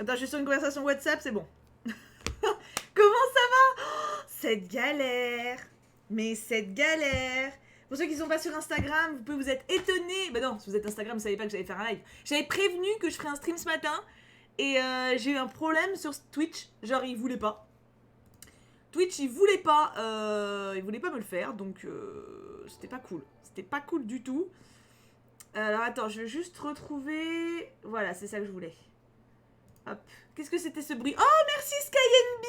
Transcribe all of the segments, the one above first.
Attends, je suis sur une conversation WhatsApp, c'est bon. Comment ça va? Oh, cette galère. Mais cette galère. Pour ceux qui sont pas sur Instagram, vous pouvez vous être étonnés. Bah non, si vous êtes Instagram, vous savez pas que j'allais faire un live. J'avais prévenu que je ferais un stream ce matin. Et j'ai eu un problème sur Twitch. Genre, il voulait pas. Twitch, il voulait pas me le faire. Donc, c'était pas cool. C'était pas cool du tout. Alors, attends, je vais juste retrouver... Voilà, c'est ça que je voulais. Hop. Qu'est-ce que c'était ce bruit? Oh, merci SkyNB.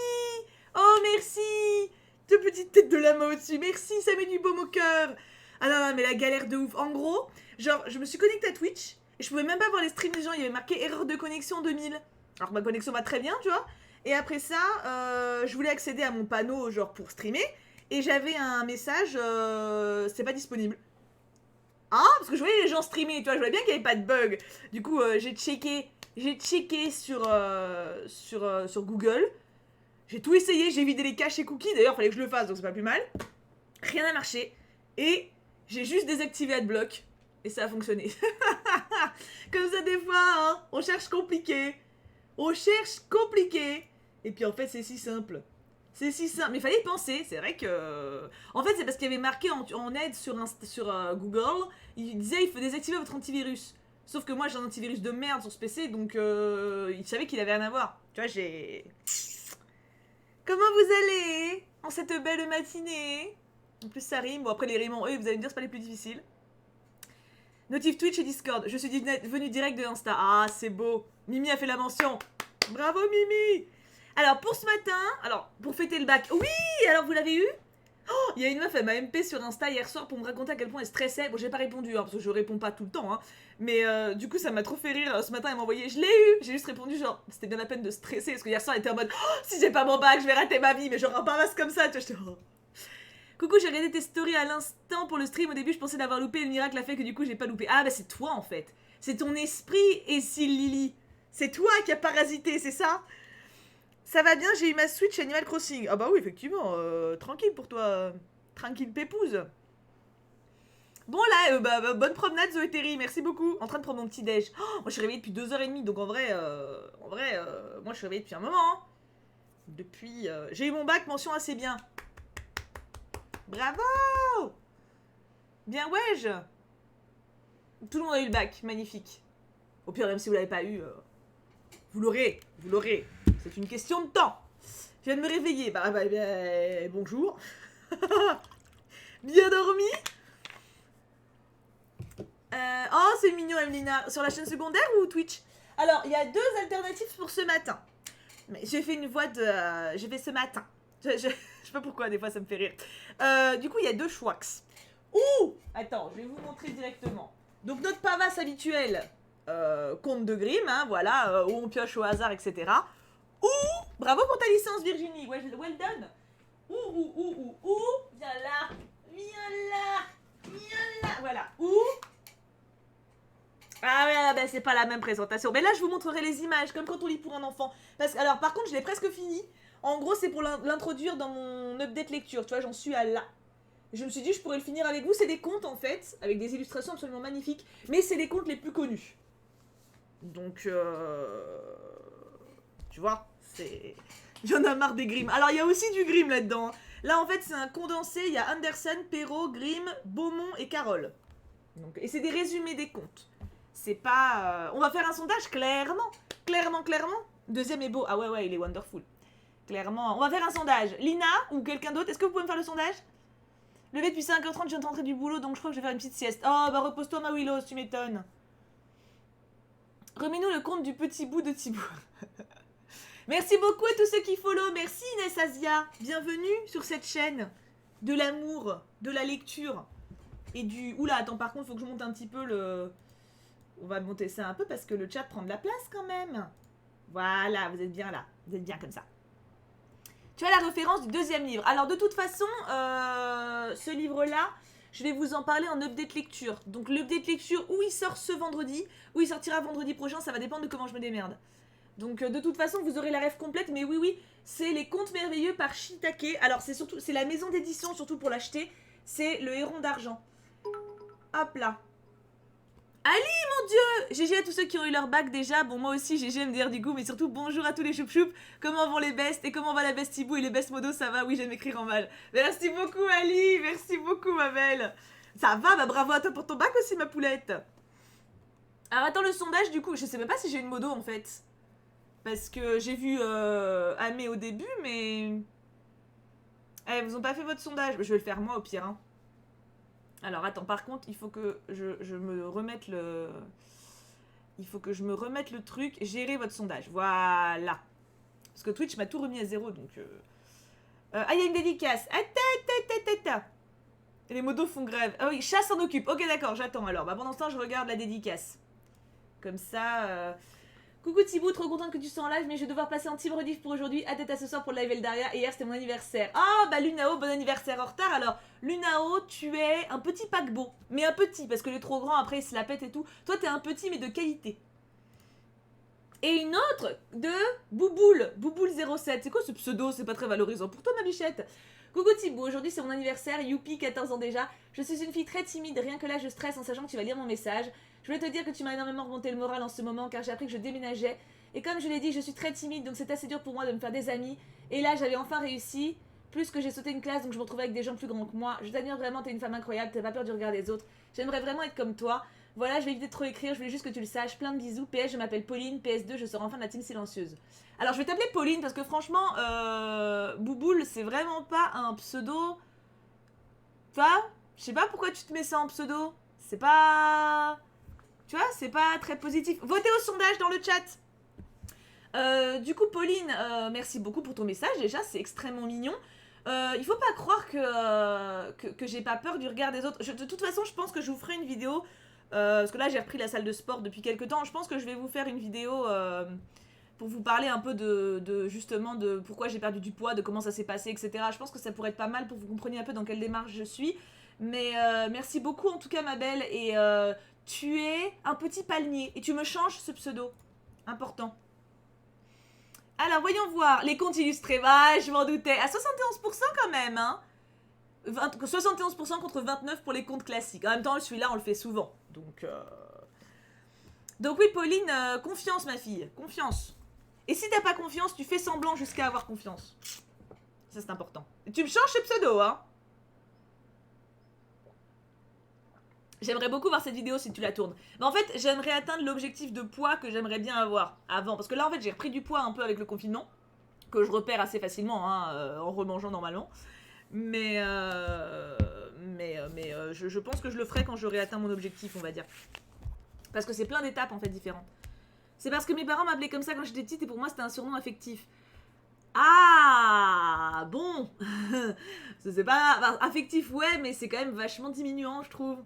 Oh, merci. Deux petites têtes de lama au-dessus. Merci, ça met du baume au cœur. Ah non, non, mais la galère de ouf. En gros, genre, je me suis connectée à Twitch et je pouvais même pas voir les streams des gens. Il y avait marqué erreur de connexion 2000. Alors que ma connexion va très bien, tu vois. Et après ça, je voulais accéder à mon panneau, genre, pour streamer. Et j'avais un message, c'est pas disponible. Ah, parce que je voyais les gens streamer, tu vois, je voyais bien qu'il n'y avait pas de bug. Du coup, j'ai checké sur Google. J'ai tout essayé, j'ai vidé les caches et cookies. D'ailleurs, fallait que je le fasse, donc c'est pas plus mal. Rien n'a marché. Et j'ai juste désactivé Adblock. Et ça a fonctionné. Comme ça, des fois, hein, on cherche compliqué. On cherche compliqué. Et puis en fait, c'est si simple. C'est si simple. Mais il fallait y penser. C'est vrai que... En fait, c'est parce qu'il y avait marqué en aide sur Google. Il disait il faut désactiver votre antivirus. Sauf que moi, j'ai un antivirus de merde sur ce PC. Donc, il savait qu'il avait rien à voir. Tu vois, j'ai... Comment vous allez en cette belle matinée? En plus, ça rime. Bon, après, les rimes en E, vous allez me dire, c'est pas les plus difficiles. Notif Twitch et Discord. Je suis venu direct de Insta. Ah, c'est beau. Mimi a fait la mention. Bravo, Mimi. Alors, pour ce matin, alors, pour fêter le bac. Oui, alors, vous l'avez eu? Oh, il y a une meuf, elle m'a MP sur Insta hier soir pour me raconter à quel point elle stressait. Bon, j'ai pas répondu, hein, parce que je réponds pas tout le temps, hein. Mais du coup, ça m'a trop fait rire. Ce matin, elle m'a envoyé, je l'ai eu. J'ai juste répondu, genre, c'était bien la peine de stresser. Parce que hier soir, elle était en mode, oh, si j'ai pas mon bac, je vais rater ma vie. Mais genre, un parasse comme ça, tu vois, j'étais, oh. Coucou, j'ai regardé tes stories à l'instant pour le stream. Au début, je pensais d'avoir loupé. Le miracle a fait que du coup, j'ai pas loupé. Ah, bah, c'est toi en fait. C'est ton esprit, Essil Lily. C'est toi qui a parasité, c'est ça? Ça va bien, j'ai eu ma Switch Animal Crossing. Ah, bah oui, effectivement. Tranquille pour toi. Tranquille, pépouze. Bon, là, bonne promenade, Zoé Terry. Merci beaucoup. En train de prendre mon petit déj. Oh, moi, je suis réveillée depuis 2h30. Donc, en vrai, moi, je suis réveillée depuis un moment. Hein. Depuis. J'ai eu mon bac, mention assez bien. Bravo! Bien wesh! Tout le monde a eu le bac, magnifique. Au pire, même si vous l'avez pas eu, vous l'aurez, vous l'aurez. C'est une question de temps. Je viens de me réveiller, bah bonjour. Bien dormi? Oh, c'est mignon, Emelina. Sur la chaîne secondaire ou Twitch? Alors, il y a deux alternatives pour ce matin. Mais j'ai fait une voix de... j'ai fait ce matin. Je sais pas pourquoi, des fois, ça me fait rire. Du coup, il y a deux choix. Ouh! Attends, je vais vous montrer directement. Donc, notre pavasse habituel, conte de Grimm, hein, voilà, où on pioche au hasard, etc. Ou, bravo pour ta licence, Virginie. Well done. Ou, viens là. Voilà. Ou... Ah ouais, ben c'est pas la même présentation. Mais là, je vous montrerai les images, comme quand on lit pour un enfant. Parce que, alors, par contre, je l'ai presque fini. En gros, c'est pour l'introduire dans mon update lecture. Tu vois, j'en suis à là. Je me suis dit, je pourrais le finir avec vous. C'est des contes, en fait, avec des illustrations absolument magnifiques. Mais c'est les contes les plus connus. Donc, tu vois, c'est... J'en ai marre des Grimm. Alors, il y a aussi du Grimm là-dedans. Là, en fait, c'est un condensé. Il y a Andersen, Perrault, Grimm, Beaumont et Carole. Donc, et c'est des résumés des contes. C'est pas... On va faire un sondage, clairement. Clairement. Deuxième est beau. Ah ouais, il est wonderful. Clairement. On va faire un sondage. Lina ou quelqu'un d'autre, est-ce que vous pouvez me faire le sondage? Levé depuis 5h30, je viens de rentrer du boulot, donc je crois que je vais faire une petite sieste. Oh, bah repose-toi, ma Willow, tu m'étonnes. Remets-nous le compte du petit bout de Thibaut. Merci beaucoup à tous ceux qui follow. Merci Inès Asia. Bienvenue sur cette chaîne de l'amour, de la lecture et du... Oula, attends, par contre, il faut que je monte un petit peu le... On va monter ça un peu parce que le chat prend de la place quand même. Voilà, vous êtes bien là. Vous êtes bien comme ça. Tu as la référence du deuxième livre. Alors, de toute façon, ce livre-là, je vais vous en parler en update lecture. Donc, l'update lecture, où il sort ce vendredi, où il sortira vendredi prochain, ça va dépendre de comment je me démerde. Donc, de toute façon, vous aurez la rêve complète. Mais oui, c'est Les Contes Merveilleux par Shiitake. Alors, c'est la maison d'édition, surtout pour l'acheter. C'est Le Héron d'Argent. Hop là. Ali, mon Dieu! GG à tous ceux qui ont eu leur bac déjà. Bon, moi aussi, GG MDR du coup, mais surtout bonjour à tous les choup-choup. Comment vont les bestes? Et comment va la best Tibou et les best modos? Ça va? Oui, j'aime écrire en mal. Merci beaucoup, Ali! Merci beaucoup, ma belle! Ça va? Bah, bravo à toi pour ton bac aussi, ma poulette! Alors, attends, le sondage, du coup, je sais même pas si j'ai une modo en fait. Parce que j'ai vu Amé au début, mais. Eh, vous ont pas fait votre sondage? Je vais le faire moi au pire, hein. Alors attends, par contre, il faut que je me remette le... Il faut que je me remette le truc. Gérer votre sondage. Voilà. Parce que Twitch m'a tout remis à zéro, donc... Ah, il y a une dédicace. Les modos font grève. Ah oui, chat s'en occupe. Ok, d'accord, j'attends alors. Bah, pendant ce temps, je regarde la dédicace. Comme ça... Coucou Thibou, trop contente que tu sois en live, mais je vais devoir passer en team rediff pour aujourd'hui. À tête à ce soir pour le live Eldaria. Et hier, c'était mon anniversaire. Ah, bah Lunao, bon anniversaire en retard. Alors, Lunao, tu es un petit paquebot. Mais un petit, parce que les trop grands, après, ils se la pètent et tout. Toi, t'es un petit, mais de qualité. Et une autre de Bouboule. Bouboule07. C'est quoi ce pseudo? C'est pas très valorisant pour toi, ma bichette. Coucou Thibou, aujourd'hui c'est mon anniversaire, youpi, 14 ans déjà. Je suis une fille très timide, rien que là je stresse en sachant que tu vas lire mon message. Je voulais te dire que tu m'as énormément remonté le moral en ce moment car j'ai appris que je déménageais. Et comme je l'ai dit, je suis très timide donc c'est assez dur pour moi de me faire des amis. Et là j'avais enfin réussi, plus que j'ai sauté une classe donc je me retrouvais avec des gens plus grands que moi. Je t'admire vraiment, t'es une femme incroyable, t'as pas peur du regard des autres. J'aimerais vraiment être comme toi. Voilà, je vais éviter de trop écrire, je voulais juste que tu le saches. Plein de bisous. PS, je m'appelle Pauline. PS2, je sors enfin de la team silencieuse. Alors, je vais t'appeler Pauline parce que franchement, Bouboule, c'est vraiment pas un pseudo. Tu vois? Je sais pas pourquoi tu te mets ça en pseudo. C'est pas. Tu vois, c'est pas très positif. Votez au sondage dans le chat. Du coup, Pauline, merci beaucoup pour ton message. Déjà, c'est extrêmement mignon. Il faut pas croire que j'ai pas peur du regard des autres. De toute façon, je pense que je vous ferai une vidéo. Parce que là, j'ai repris la salle de sport depuis quelques temps. Je pense que je vais vous faire une vidéo pour vous parler un peu justement de pourquoi j'ai perdu du poids, de comment ça s'est passé, etc. Je pense que ça pourrait être pas mal pour que vous compreniez un peu dans quelle démarche je suis. Mais merci beaucoup en tout cas, ma belle. Et tu es un petit palmier. Et tu me changes ce pseudo. Important. Alors, voyons voir. Les comptes illustrés. Bah, je m'en doutais. À 71% quand même, hein. 71% contre 29% pour les comptes classiques. En même temps, celui-là, on le fait souvent. Donc oui, Pauline, confiance, ma fille. Confiance. Et si t'as pas confiance, tu fais semblant jusqu'à avoir confiance. Ça, c'est important. Et tu me changes ce pseudo, hein. J'aimerais beaucoup voir cette vidéo si tu la tournes. Mais en fait, j'aimerais atteindre l'objectif de poids que j'aimerais bien avoir avant. Parce que là, en fait, j'ai repris du poids un peu avec le confinement. Que je repère assez facilement, hein, en remangeant normalement. Mais je pense que je le ferai quand j'aurai atteint mon objectif, on va dire. Parce que c'est plein d'étapes en fait différentes. C'est parce que mes parents m'appelaient comme ça quand j'étais petite et pour moi c'était un surnom affectif. Ah bon. C'est pas enfin, affectif, ouais, mais c'est quand même vachement diminuant, je trouve.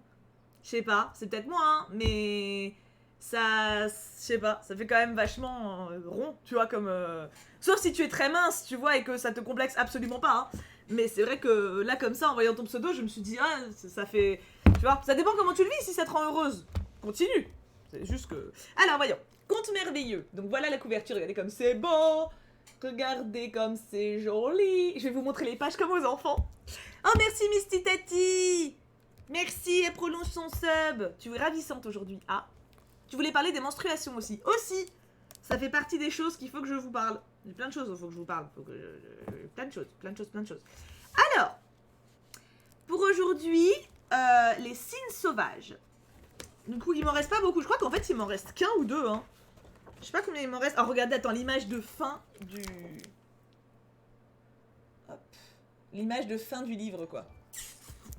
Je sais pas, c'est peut-être moi, hein, mais ça, je sais pas, ça fait quand même vachement rond, tu vois, comme... Sauf si tu es très mince, tu vois, et que ça te complexe absolument pas, hein. Mais c'est vrai que là, comme ça, en voyant ton pseudo, je me suis dit, ah, ça fait... Tu vois, ça dépend comment tu le vis, si ça te rend heureuse. Continue. C'est juste que... Alors, voyons. Conte merveilleux. Donc voilà la couverture, regardez comme c'est beau. Regardez comme c'est joli. Je vais vous montrer les pages comme aux enfants. Oh, merci Misty Tati. Merci, elle prolonge son sub. Tu es ravissante aujourd'hui. Ah, tu voulais parler des menstruations aussi. Aussi, ça fait partie des choses qu'il faut que je vous parle. Il y a plein de choses, il faut que je vous parle. Plein de choses. Alors, pour aujourd'hui, les signes sauvages. Du coup, il m'en reste pas beaucoup. Je crois qu'en fait, il m'en reste qu'un ou deux. Hein. Je sais pas combien il m'en reste. Alors, regardez, attends, l'image de fin du... Hop. L'image de fin du livre, quoi.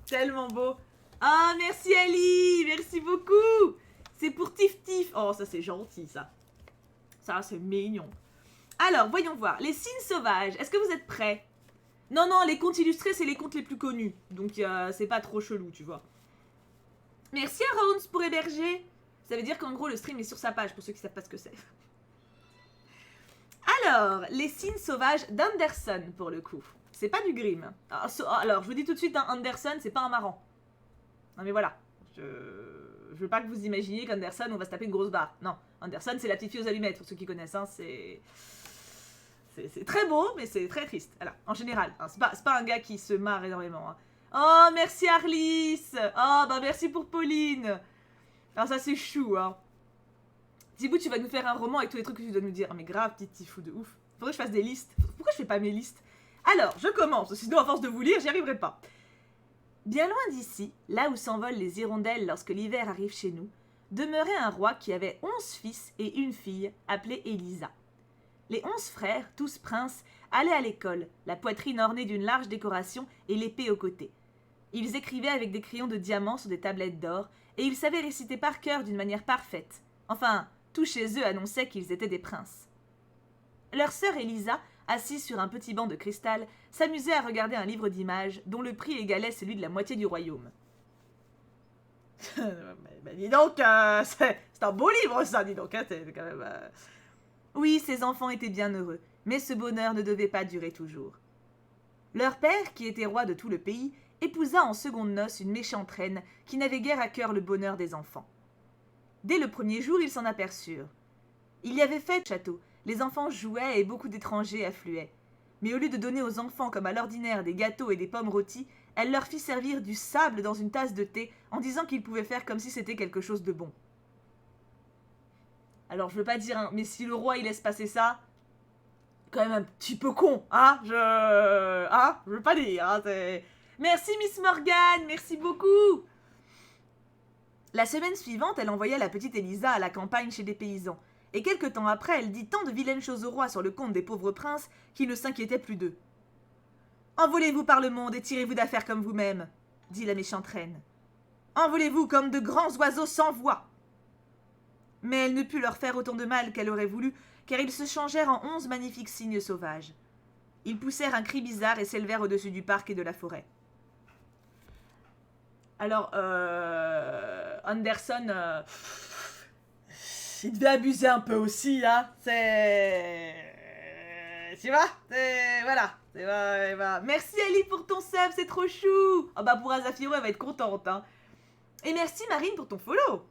Tellement beau. Ah, merci Ali. Merci beaucoup. C'est pour Tif Tif. Oh, ça, c'est gentil, ça. Ça, c'est mignon. Alors, voyons voir. Les signes sauvages. Est-ce que vous êtes prêts? Non, non, les contes illustrés, c'est les contes les plus connus. Donc, c'est pas trop chelou, tu vois. Merci à Rounds pour héberger. Ça veut dire qu'en gros, le stream est sur sa page, pour ceux qui savent pas ce que c'est. Alors, les signes sauvages d'Anderson, pour le coup. C'est pas du Grimm. Alors, je vous dis tout de suite, hein, Anderson, c'est pas un marrant. Non, mais voilà. Je veux pas que vous imaginiez qu'Anderson, on va se taper une grosse barre. Non, Anderson, c'est la petite fille aux allumettes, pour ceux qui connaissent. Hein, c'est très beau, mais c'est très triste. Voilà, en général. Hein, c'est pas un gars qui se marre énormément. Hein. Oh, merci Arlis. Oh, bah merci pour Pauline. Alors ça c'est chou, hein. Thibaut, tu vas nous faire un roman avec tous les trucs que tu dois nous dire. Oh, mais grave, petit fou de ouf. Faudrait que je fasse des listes. Pourquoi je fais pas mes listes? Alors, je commence, sinon à force de vous lire, j'y arriverai pas. Bien loin d'ici, là où s'envolent les hirondelles lorsque l'hiver arrive chez nous, demeurait un roi qui avait 11 fils et une fille, appelée Élisa. Les 11 frères, tous princes, allaient à l'école, la poitrine ornée d'une large décoration et l'épée au côté. Ils écrivaient avec des crayons de diamant sur des tablettes d'or, et ils savaient réciter par cœur d'une manière parfaite. Enfin, tout chez eux annonçait qu'ils étaient des princes. Leur sœur Élisa, assise sur un petit banc de cristal, s'amusait à regarder un livre d'images dont le prix égalait celui de la moitié du royaume. Mais dis donc, c'est un beau livre ça, dis donc, hein, c'est quand même... Oui, ces enfants étaient bien heureux, mais ce bonheur ne devait pas durer toujours. Leur père, qui était roi de tout le pays, épousa en secondes noces une méchante reine qui n'avait guère à cœur le bonheur des enfants. Dès le premier jour, ils s'en aperçurent. Il y avait fête au château, les enfants jouaient et beaucoup d'étrangers affluaient. Mais au lieu de donner aux enfants comme à l'ordinaire des gâteaux et des pommes rôties, elle leur fit servir du sable dans une tasse de thé en disant qu'ils pouvaient faire comme si c'était quelque chose de bon. Alors je veux pas dire, hein, mais si le roi il laisse passer ça, quand même un petit peu con, hein, je veux pas dire, hein, c'est... Merci Miss Morgan, merci beaucoup. La semaine suivante, elle envoya la petite Élisa à la campagne chez des paysans. Et quelque temps après, elle dit tant de vilaines choses au roi sur le compte des pauvres princes qu'il ne s'inquiétait plus d'eux. « Envolez-vous par le monde et tirez-vous d'affaire comme vous-même, » dit la méchante reine. « Envolez-vous comme de grands oiseaux sans voix. » Mais elle ne put leur faire autant de mal qu'elle aurait voulu, car ils se changèrent en 11 magnifiques cygnes sauvages. Ils poussèrent un cri bizarre et s'élevèrent au-dessus du parc et de la forêt. Alors, Anderson, il devait abuser un peu aussi, hein. C'est... Tu vois, voilà. Voilà. Merci Ali pour ton sub, c'est trop chou. Ah bah pour Azafiro, elle va être contente, hein. Et merci Marine pour ton follow.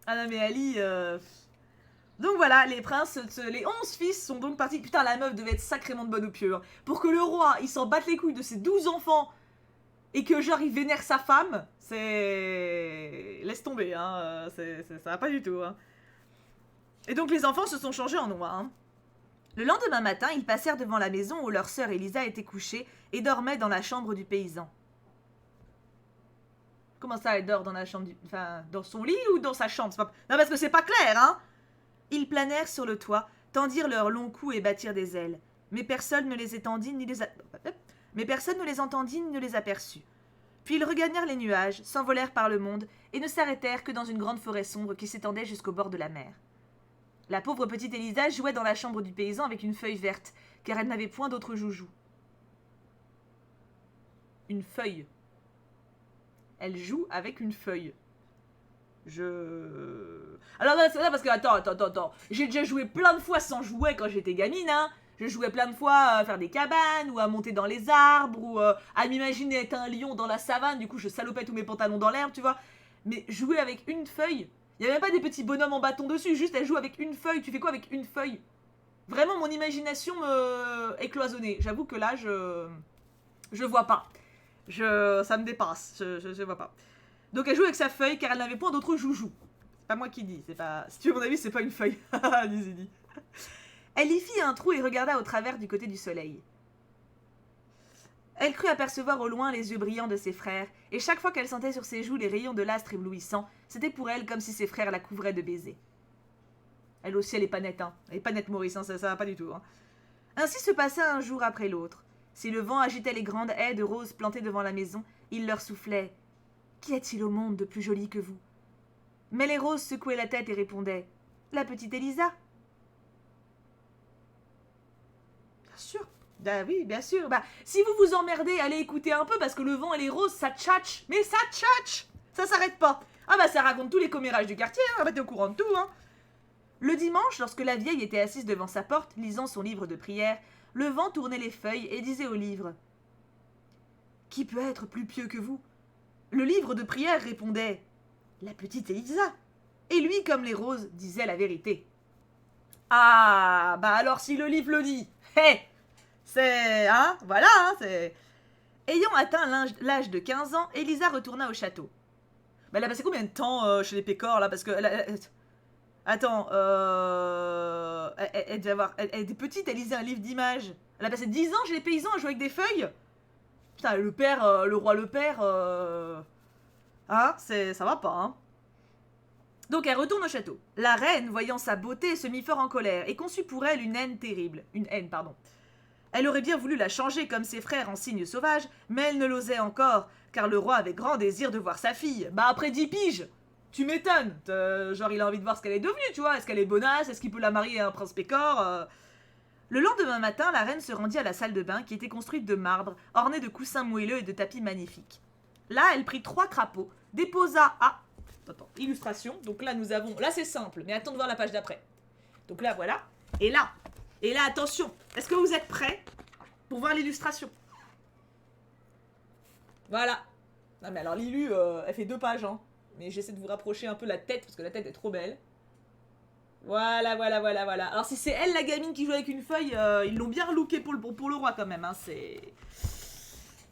Ah non mais Ali... Donc voilà, les princes, les 11 fils sont donc partis. Putain, la meuf devait être sacrément de bonne ou pieux. Hein. Pour que le roi, il s'en batte les couilles de ses 12 enfants... Et que genre il vénère sa femme, c'est... Laisse tomber, hein, ça va pas du tout, hein. Et donc les enfants se sont changés en noix, hein. Le lendemain matin, ils passèrent devant la maison où leur sœur Élisa était couchée et dormait dans la chambre du paysan. Comment ça, elle dort dans la chambre du... Enfin, dans son lit ou dans sa chambre? Pas... Non, parce que c'est pas clair, hein. Ils planèrent sur le toit, tendirent leurs longs coups et battirent des ailes. Mais personne ne les étendit ni les... Mais personne ne les entendit ni ne les aperçut. Puis ils regagnèrent les nuages, s'envolèrent par le monde, et ne s'arrêtèrent que dans une grande forêt sombre qui s'étendait jusqu'au bord de la mer. La pauvre petite Élisa jouait dans la chambre du paysan avec une feuille verte, car elle n'avait point d'autre joujou. Une feuille. Elle joue avec une feuille. Alors non, c'est ça parce que... Attends. J'ai déjà joué plein de fois sans jouet quand j'étais gamine, hein. Je jouais plein de fois à faire des cabanes, ou à monter dans les arbres, ou à m'imaginer être un lion dans la savane, du coup je salopais tous mes pantalons dans l'herbe, tu vois. Mais jouer avec une feuille, il n'y a même pas des petits bonhommes en bâton dessus, juste elle joue avec une feuille, tu fais quoi avec une feuille? Vraiment mon imagination est cloisonnée, j'avoue que là je vois pas. Ça me dépasse, je vois pas. Donc elle joue avec sa feuille car elle n'avait point d'autre joujou. C'est pas moi qui dis, c'est pas... Si tu veux mon avis, c'est pas une feuille. Dis. Elle y fit un trou et regarda au travers du côté du soleil. Elle crut apercevoir au loin les yeux brillants de ses frères, et chaque fois qu'elle sentait sur ses joues les rayons de l'astre éblouissant, c'était pour elle comme si ses frères la couvraient de baisers. Elle aussi, elle est pas nette, hein. Elle est pas nette, Maurice, hein, ça va pas du tout, hein. Ainsi se passa un jour après l'autre. Si le vent agitait les grandes haies de roses plantées devant la maison, il leur soufflait « Qu'y a-t-il au monde de plus joli que vous ?» Mais les roses secouaient la tête et répondaient « La petite Élisa !» Bien sûr. Bah oui, bien sûr. Bah, si vous vous emmerdez, allez écouter un peu parce que le vent et les roses, ça tchatche. Mais ça tchatche. Ça s'arrête pas. Ah bah ça raconte tous les commérages du quartier, hein. Bah t'es au courant de tout, hein. Le dimanche, lorsque la vieille était assise devant sa porte, lisant son livre de prière, le vent tournait les feuilles et disait au livre « Qui peut être plus pieux que vous ?» Le livre de prière répondait « La petite Élisa !» Et lui, comme les roses, disait la vérité. Ah, bah alors si le livre le dit, hé, c'est, hein, voilà, hein, c'est... Ayant atteint l'âge de 15 ans, Élisa retourna au château. Bah, elle a passé combien de temps chez les Pécores, là? Parce que... Attends, elle devait avoir... Elle était petite, elle lisait un livre d'images. Elle a passé 10 ans chez les paysans à jouer avec des feuilles. Putain, le père, le roi le père... Hein, ça va pas, hein. Donc elle retourne au château. La reine, voyant sa beauté, se mit fort en colère et conçut pour elle une haine terrible. Une haine, pardon. Elle aurait bien voulu la changer comme ses frères en cygne sauvage, mais elle ne l'osait encore, car le roi avait grand désir de voir sa fille. Bah après 10 piges, tu m'étonnes. Genre il a envie de voir ce qu'elle est devenue, tu vois. Est-ce qu'elle est bonasse? Est-ce qu'il peut la marier à un prince Pécor? Le lendemain matin, la reine se rendit à la salle de bain qui était construite de marbre, ornée de coussins moelleux et de tapis magnifiques. Là, elle prit 3 crapauds, déposa à... Attends, illustration. Donc là, nous avons... Là, c'est simple, mais attends de voir la page d'après. Donc là, voilà. Et là, attention. Est-ce que vous êtes prêts pour voir l'illustration? Voilà. Non, mais alors, Lilu, elle fait 2 pages, hein. Mais j'essaie de vous rapprocher un peu la tête, parce que la tête est trop belle. Voilà. Alors, si c'est elle, la gamine, qui joue avec une feuille, ils l'ont bien relooké pour le roi, quand même, hein. C'est...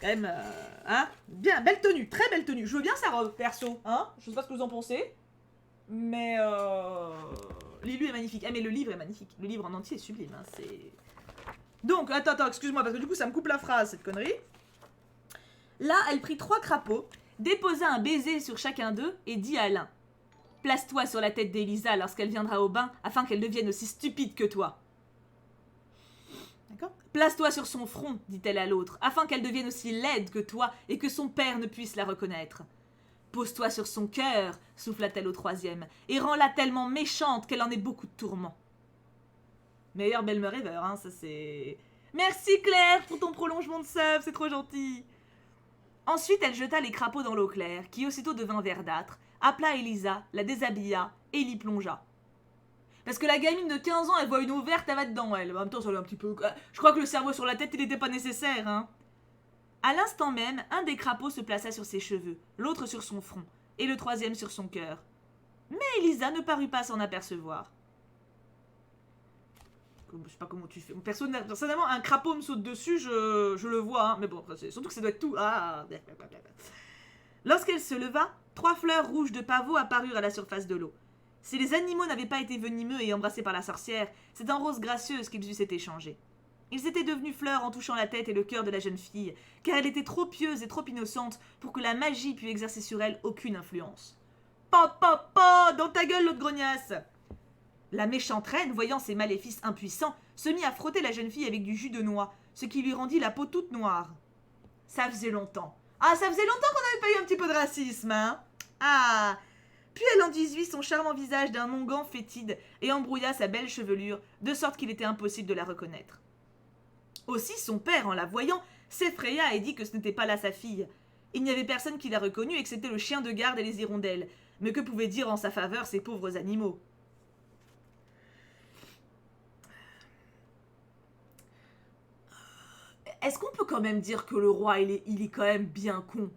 Quand même, hein, bien, belle tenue, très belle tenue. Je veux bien sa robe, perso, hein. Je sais pas ce que vous en pensez. Mais, Lilu est magnifique. Ah, mais le livre est magnifique. Le livre en entier est sublime, hein, c'est... Donc, attends, excuse-moi, parce que du coup, ça me coupe la phrase, cette connerie. Là, elle prit 3 crapauds, déposa un baiser sur chacun d'eux et dit à l'un: « Place-toi sur la tête d'Elisa lorsqu'elle viendra au bain, afin qu'elle devienne aussi stupide que toi. » D'accord ? « Place-toi sur son front, dit-elle à l'autre, afin qu'elle devienne aussi laide que toi et que son père ne puisse la reconnaître. Pose-toi sur son cœur, souffla-t-elle au troisième, et rends-la tellement méchante qu'elle en ait beaucoup de tourments. » Meilleur Belmer ever, hein, ça c'est... Merci Claire pour ton prolongement de sub, c'est trop gentil. Ensuite, elle jeta les crapauds dans l'eau claire, qui aussitôt devint verdâtre, appela Elisa, la déshabilla et l'y plongea. Parce que la gamine de 15 ans, elle voit une eau verte, elle va dedans, elle. En même temps, ça lui un petit peu... Je crois que le cerveau sur la tête, il n'était pas nécessaire, hein. À l'instant même, un des crapauds se plaça sur ses cheveux, l'autre sur son front, et le troisième sur son cœur. Mais Elisa ne parut pas s'en apercevoir. Je sais pas comment tu fais. Personnellement, un crapaud me saute dessus, je le vois, hein. Mais bon, surtout que ça doit être tout... Ah. Lorsqu'elle se leva, 3 fleurs rouges de pavot apparurent à la surface de l'eau. Si les animaux n'avaient pas été venimeux et embrassés par la sorcière, c'est en rose gracieuse qu'ils eussent été changés. Ils étaient devenus fleurs en touchant la tête et le cœur de la jeune fille, car elle était trop pieuse et trop innocente pour que la magie pût exercer sur elle aucune influence. « Pa, dans ta gueule, l'autre grognasse !» La méchante reine, voyant ses maléfices impuissants, se mit à frotter la jeune fille avec du jus de noix, ce qui lui rendit la peau toute noire. Ça faisait longtemps. Ah, ça faisait longtemps qu'on n'avait pas eu un petit peu de racisme, hein. Ah. Puis elle enduisit son charmant visage d'un onguent fétide et embrouilla sa belle chevelure, de sorte qu'il était impossible de la reconnaître. Aussi son père, en la voyant, s'effraya et dit que ce n'était pas là sa fille. Il n'y avait personne qui la reconnût et que c'était le chien de garde et les hirondelles. Mais que pouvaient dire en sa faveur ces pauvres animaux? Est-ce qu'on peut quand même dire que le roi, il est quand même bien con?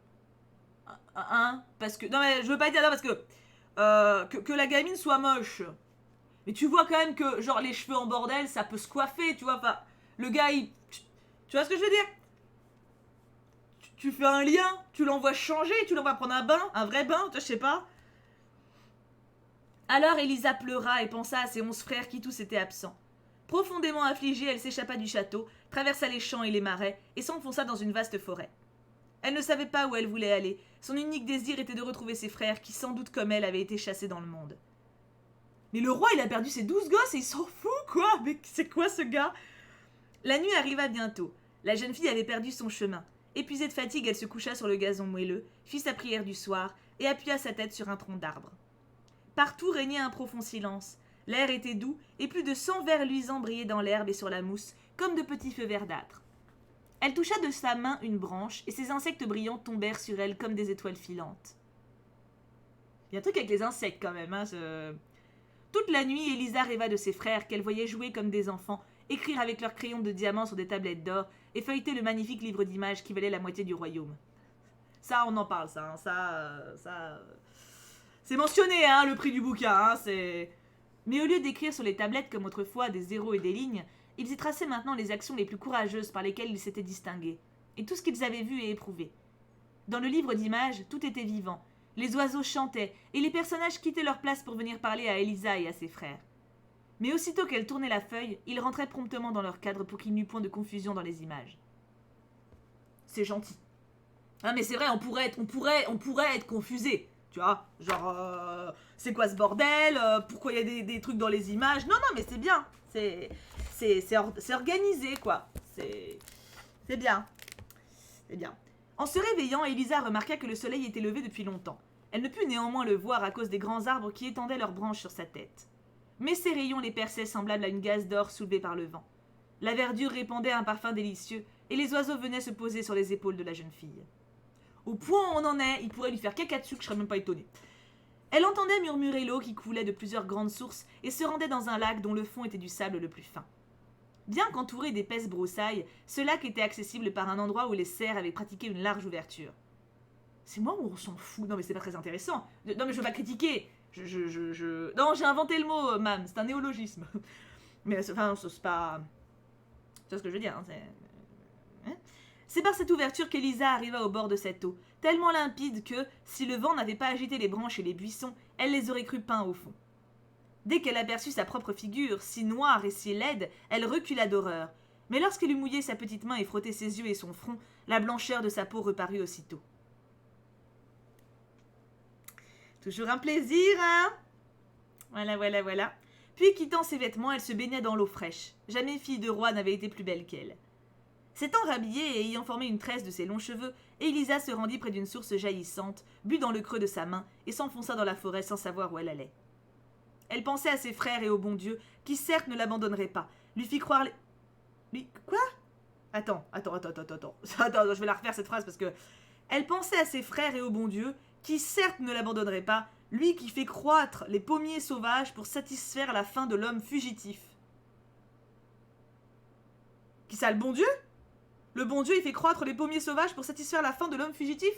Hein? Parce que... Non mais je veux pas dire là parce que... que la gamine soit moche. Mais tu vois quand même que, genre, les cheveux en bordel, ça peut se coiffer, tu vois. Enfin, le gars, il... Tu vois ce que je veux dire? Tu fais un lien, tu l'envoies changer, tu l'envoies prendre un bain, un vrai bain, je sais pas. Alors Elisa pleura et pensa à ses 11 frères qui tous étaient absents. Profondément affligée, elle s'échappa du château, traversa les champs et les marais, et s'enfonça dans une vaste forêt. Elle ne savait pas où elle voulait aller. Son unique désir était de retrouver ses frères qui, sans doute comme elle, avaient été chassés dans le monde. Mais le roi, il a perdu ses 12 gosses et il s'en fout, quoi. Mais c'est quoi ce gars? La nuit arriva bientôt. La jeune fille avait perdu son chemin. Épuisée de fatigue, elle se coucha sur le gazon moelleux, fit sa prière du soir et appuya sa tête sur un tronc d'arbre. Partout régnait un profond silence. L'air était doux et plus de 100 vers luisants brillaient dans l'herbe et sur la mousse, comme de petits feux verdâtres. Elle toucha de sa main une branche, et ces insectes brillants tombèrent sur elle comme des étoiles filantes. Il y a un truc avec les insectes quand même, hein. Toute la nuit, Elisa rêva de ses frères qu'elle voyait jouer comme des enfants, écrire avec leurs crayons de diamant sur des tablettes d'or, et feuilleter le magnifique livre d'images qui valait la moitié du royaume. Ça, on en parle, ça. Hein, c'est mentionné, hein, le prix du bouquin, hein, c'est... Mais au lieu d'écrire sur les tablettes comme autrefois des zéros et des lignes, ils y traçaient maintenant les actions les plus courageuses par lesquelles ils s'étaient distingués, et tout ce qu'ils avaient vu et éprouvé. Dans le livre d'images, tout était vivant, Les oiseaux chantaient, et les personnages quittaient leur place pour venir parler à Elisa et à ses frères. Mais aussitôt qu'elle tournait la feuille, ils rentraient promptement dans leur cadre pour qu'il n'y eût point de confusion dans les images. C'est gentil. Ah mais c'est vrai, on pourrait être confusé. Tu vois, genre, c'est quoi ce bordel? Pourquoi il y a des trucs dans les images? Non, mais c'est bien. C'est organisé, quoi. C'est bien. C'est bien. En se réveillant, Elisa remarqua que le soleil était levé depuis longtemps. Elle ne put néanmoins le voir à cause des grands arbres qui étendaient leurs branches sur sa tête. Mais ces rayons les perçaient semblables à une gaze d'or soulevée par le vent. La verdure répandait un parfum délicieux, et les oiseaux venaient se poser sur les épaules de la jeune fille. Au point où on en est, il pourrait lui faire caca dessus que je serais même pas étonnée. Elle entendait murmurer l'eau qui coulait de plusieurs grandes sources et se rendait dans un lac dont le fond était du sable le plus fin. Bien qu'entouré d'épaisses broussailles, ce lac était accessible par un endroit où les cerfs avaient pratiqué une large ouverture. C'est moi ou on s'en fout? Non mais c'est pas très intéressant. Non mais je veux pas critiquer. Non, j'ai inventé le mot, mam, c'est un néologisme. Mais enfin, c'est pas... C'est ce que je veux dire, hein, c'est par cette ouverture qu'Elisa arriva au bord de cette eau, tellement limpide que, si le vent n'avait pas agité les branches et les buissons, elle les aurait crus peints au fond. Dès qu'elle aperçut sa propre figure, si noire et si laide, elle recula d'horreur. Mais lorsqu'elle eut mouillé sa petite main et frotté ses yeux et son front, la blancheur de sa peau reparut aussitôt. Toujours un plaisir, hein? Voilà. Puis, quittant ses vêtements, elle se baignait dans l'eau fraîche. Jamais fille de roi n'avait été plus belle qu'elle. S'étant rhabillée et ayant formé une tresse de ses longs cheveux, Elisa se rendit près d'une source jaillissante, but dans le creux de sa main et s'enfonça dans la forêt sans savoir où elle allait. Elle pensait à ses frères et au bon Dieu, qui certes ne l'abandonnerait pas, lui fit croire... Quoi? Attends, je vais la refaire cette phrase parce que... Elle pensait à ses frères et au bon Dieu, qui certes ne l'abandonnerait pas, lui qui fait croître les pommiers sauvages pour satisfaire la faim de l'homme fugitif. Qui ça, le bon Dieu? Le bon Dieu, il fait croître les pommiers sauvages pour satisfaire la faim de l'homme fugitif?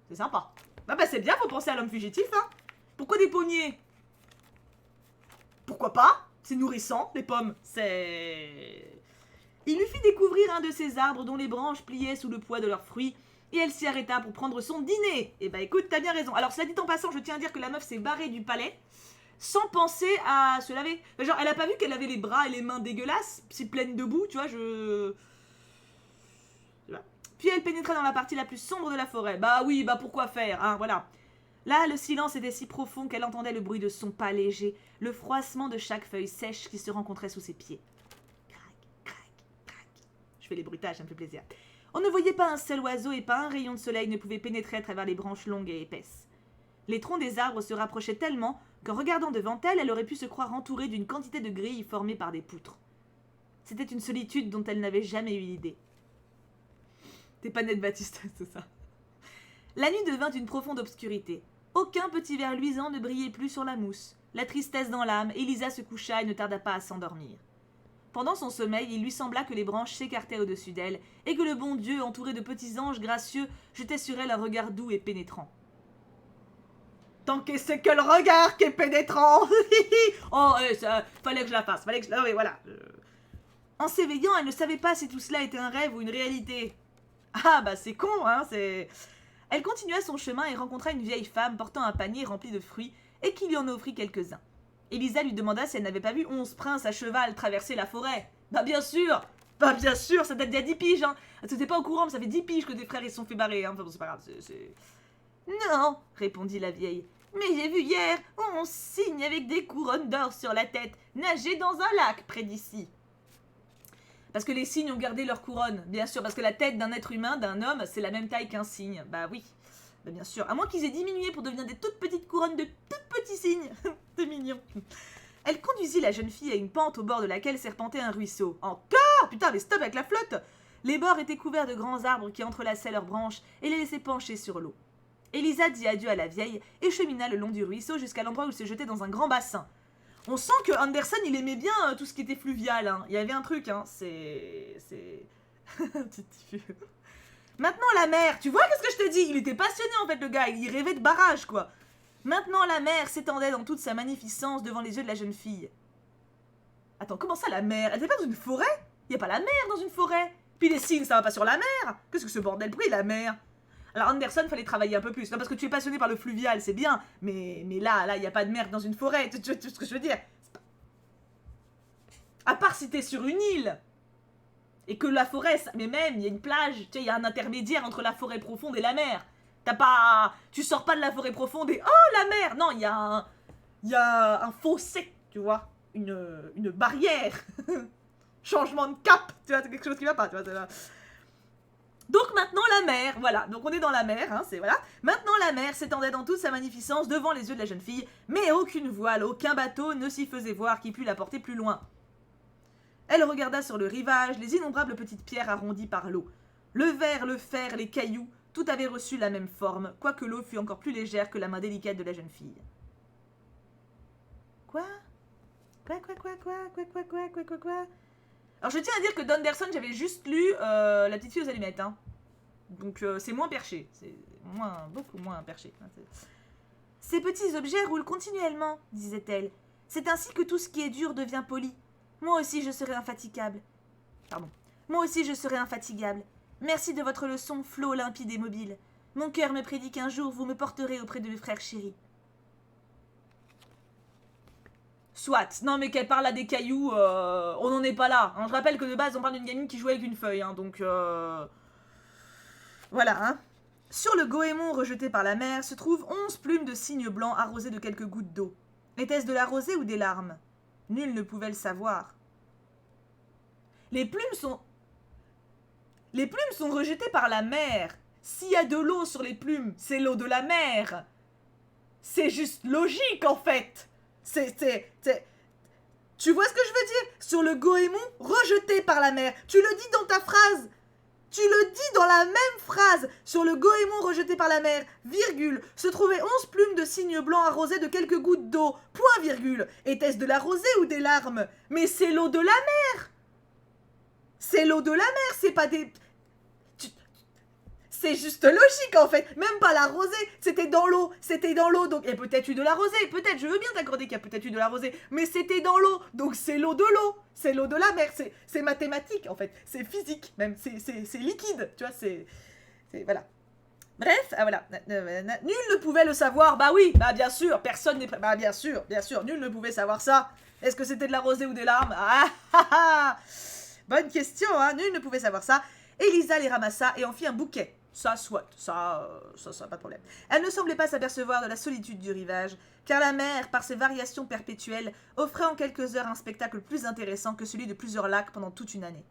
C'est sympa. Bah c'est bien, faut penser à l'homme fugitif, hein. Pourquoi des pommiers? Pourquoi pas? C'est nourrissant, les pommes. Il lui fit découvrir un de ces arbres dont les branches pliaient sous le poids de leurs fruits, et elle s'y arrêta pour prendre son dîner. Et bah écoute, t'as bien raison. Alors cela dit en passant, je tiens à dire que la meuf s'est barrée du palais sans penser à se laver. Genre, elle a pas vu qu'elle avait les bras et les mains dégueulasses, si pleines de boue, tu vois, Puis elle pénétra dans la partie la plus sombre de la forêt. Bah oui, bah pourquoi faire, hein, voilà. Là, le silence était si profond qu'elle entendait le bruit de son pas léger, le froissement de chaque feuille sèche qui se rencontrait sous ses pieds. Crac. Je fais les bruitages, ça me fait plaisir. On ne voyait pas un seul oiseau et pas un rayon de soleil ne pouvait pénétrer à travers les branches longues et épaisses. Les troncs des arbres se rapprochaient tellement qu'en regardant devant elle, elle aurait pu se croire entourée d'une quantité de grilles formées par des poutres. C'était une solitude dont elle n'avait jamais eu l'idée. T'es pas nette, Baptiste, c'est ça. La nuit devint une profonde obscurité. Aucun petit ver luisant ne brillait plus sur la mousse. La tristesse dans l'âme, Elisa se coucha et ne tarda pas à s'endormir. Pendant son sommeil, il lui sembla que les branches s'écartaient au-dessus d'elle et que le bon Dieu, entouré de petits anges gracieux, jetait sur elle un regard doux et pénétrant. Tant que c'est que le regard qui est pénétrant. Oh, ça, fallait que je la fasse, oui, voilà. En s'éveillant, elle ne savait pas si tout cela était un rêve ou une réalité. Ah, bah c'est con, hein, c'est... Elle continua son chemin et rencontra une vieille femme portant un panier rempli de fruits et qui lui en offrit quelques-uns. Elisa lui demanda si elle n'avait pas vu 11 princes à cheval traverser la forêt. Bah bien sûr, ça date d'il y a 10 piges, hein. T'es pas au courant, mais ça fait 10 piges que tes frères ils se sont fait barrer, hein. Enfin bon, c'est pas grave, c'est... Non, répondit la vieille. Mais j'ai vu hier 11 cygnes avec des couronnes d'or sur la tête nager dans un lac près d'ici. Parce que les cygnes ont gardé leur couronne, bien sûr, parce que la tête d'un être humain, d'un homme, c'est la même taille qu'un cygne. Bah oui, bah bien sûr. À moins qu'ils aient diminué pour devenir des toutes petites couronnes de tout petits cygnes. C'est mignon. Elle conduisit la jeune fille à une pente au bord de laquelle serpentait un ruisseau. Encore? Putain, mais stop avec la flotte! Les bords étaient couverts de grands arbres qui entrelaçaient leurs branches et les laissaient pencher sur l'eau. Elisa dit adieu à la vieille et chemina le long du ruisseau jusqu'à l'endroit où il se jetait dans un grand bassin. On sent que Anderson, il aimait bien tout ce qui était fluvial, hein. Il y avait un truc, hein. C'est... Maintenant la mer, tu vois qu'est-ce que je te dis? Il était passionné en fait le gars, il rêvait de barrage quoi. Maintenant la mer s'étendait dans toute sa magnificence devant les yeux de la jeune fille. Attends, comment ça la mer? Elle était pas dans une forêt? Y a pas la mer dans une forêt? Puis les cygnes, ça va pas sur la mer? Qu'est-ce que ce bordel? Pourquoi la mer? Alors Anderson, fallait travailler un peu plus. Non, parce que tu es passionné par le fluvial, c'est bien. Mais là, il n'y a pas de mer dans une forêt. Tu vois ce que je veux dire? À part si t'es sur une île. Et que la forêt, mais même, il y a une plage. Tu sais, il y a un intermédiaire entre la forêt profonde et la mer. T'as pas... Tu sors pas de la forêt profonde et... Oh, la mer! Non, il y a un fossé, tu vois. Une barrière. Changement de cap. Tu vois, c'est quelque chose qui va pas, tu vois. Donc maintenant la mer, voilà, donc on est dans la mer, hein, c'est voilà. Maintenant la mer s'étendait dans toute sa magnificence devant les yeux de la jeune fille, mais aucune voile, aucun bateau ne s'y faisait voir qui pût la porter plus loin. Elle regarda sur le rivage les innombrables petites pierres arrondies par l'eau. Le verre, le fer, les cailloux, tout avait reçu la même forme, quoique l'eau fût encore plus légère que la main délicate de la jeune fille. Quoi? Alors je tiens à dire que d'Anderson, j'avais juste lu La petite fille aux allumettes, hein. Donc c'est moins perché, c'est beaucoup moins perché. Ces petits objets roulent continuellement, disait-elle. C'est ainsi que tout ce qui est dur devient poli. Moi aussi je serai infatigable. Pardon. Moi aussi je serai infatigable. Merci de votre leçon, flot limpide et mobile. Mon cœur me prédit qu'un jour vous me porterez auprès de mes frères chéris. Soit. Non, mais qu'elle parle à des cailloux, on n'en est pas là. Hein. Je rappelle que de base, on parle d'une gamine qui jouait avec une feuille, hein, donc... Voilà, hein. Sur le goémon rejeté par la mer se trouvent 11 plumes de cygne blanc arrosées de quelques gouttes d'eau. Était-ce de la rosée ou des larmes? Nul ne pouvait le savoir. Les plumes sont rejetées par la mer. S'il y a de l'eau sur les plumes, c'est l'eau de la mer. C'est juste logique, en fait. Tu vois ce que je veux dire? Sur le goémon rejeté par la mer. Tu le dis dans ta phrase. Tu le dis dans la même phrase. Sur le goémon rejeté par la mer, virgule, se trouvaient 11 plumes de cygne blanc arrosées de quelques gouttes d'eau, point virgule. Était-ce de la rosée ou des larmes? Mais c'est l'eau de la mer. C'est l'eau de la mer, c'est pas des... C'est juste logique en fait, même pas la rosée, c'était dans l'eau, donc il y a peut-être eu de la rosée, peut-être, je veux bien t'accorder qu'il y a peut-être eu de la rosée, mais c'était dans l'eau, donc c'est l'eau de l'eau, c'est l'eau de la mer, c'est mathématique en fait, c'est physique même, c'est liquide, tu vois, c'est voilà. Bref, ah voilà, nul ne pouvait le savoir, bah oui, bah bien sûr, personne n'est... Bah bien sûr, nul ne pouvait savoir ça. Est-ce que c'était de la rosée ou des larmes? Bonne question, hein, nul ne pouvait savoir ça. Elisa les ramassa et en fit un bouquet. Ça, soit, ça, pas de problème. Elle ne semblait pas s'apercevoir de la solitude du rivage, car la mer, par ses variations perpétuelles, offrait en quelques heures un spectacle plus intéressant que celui de plusieurs lacs pendant toute une année.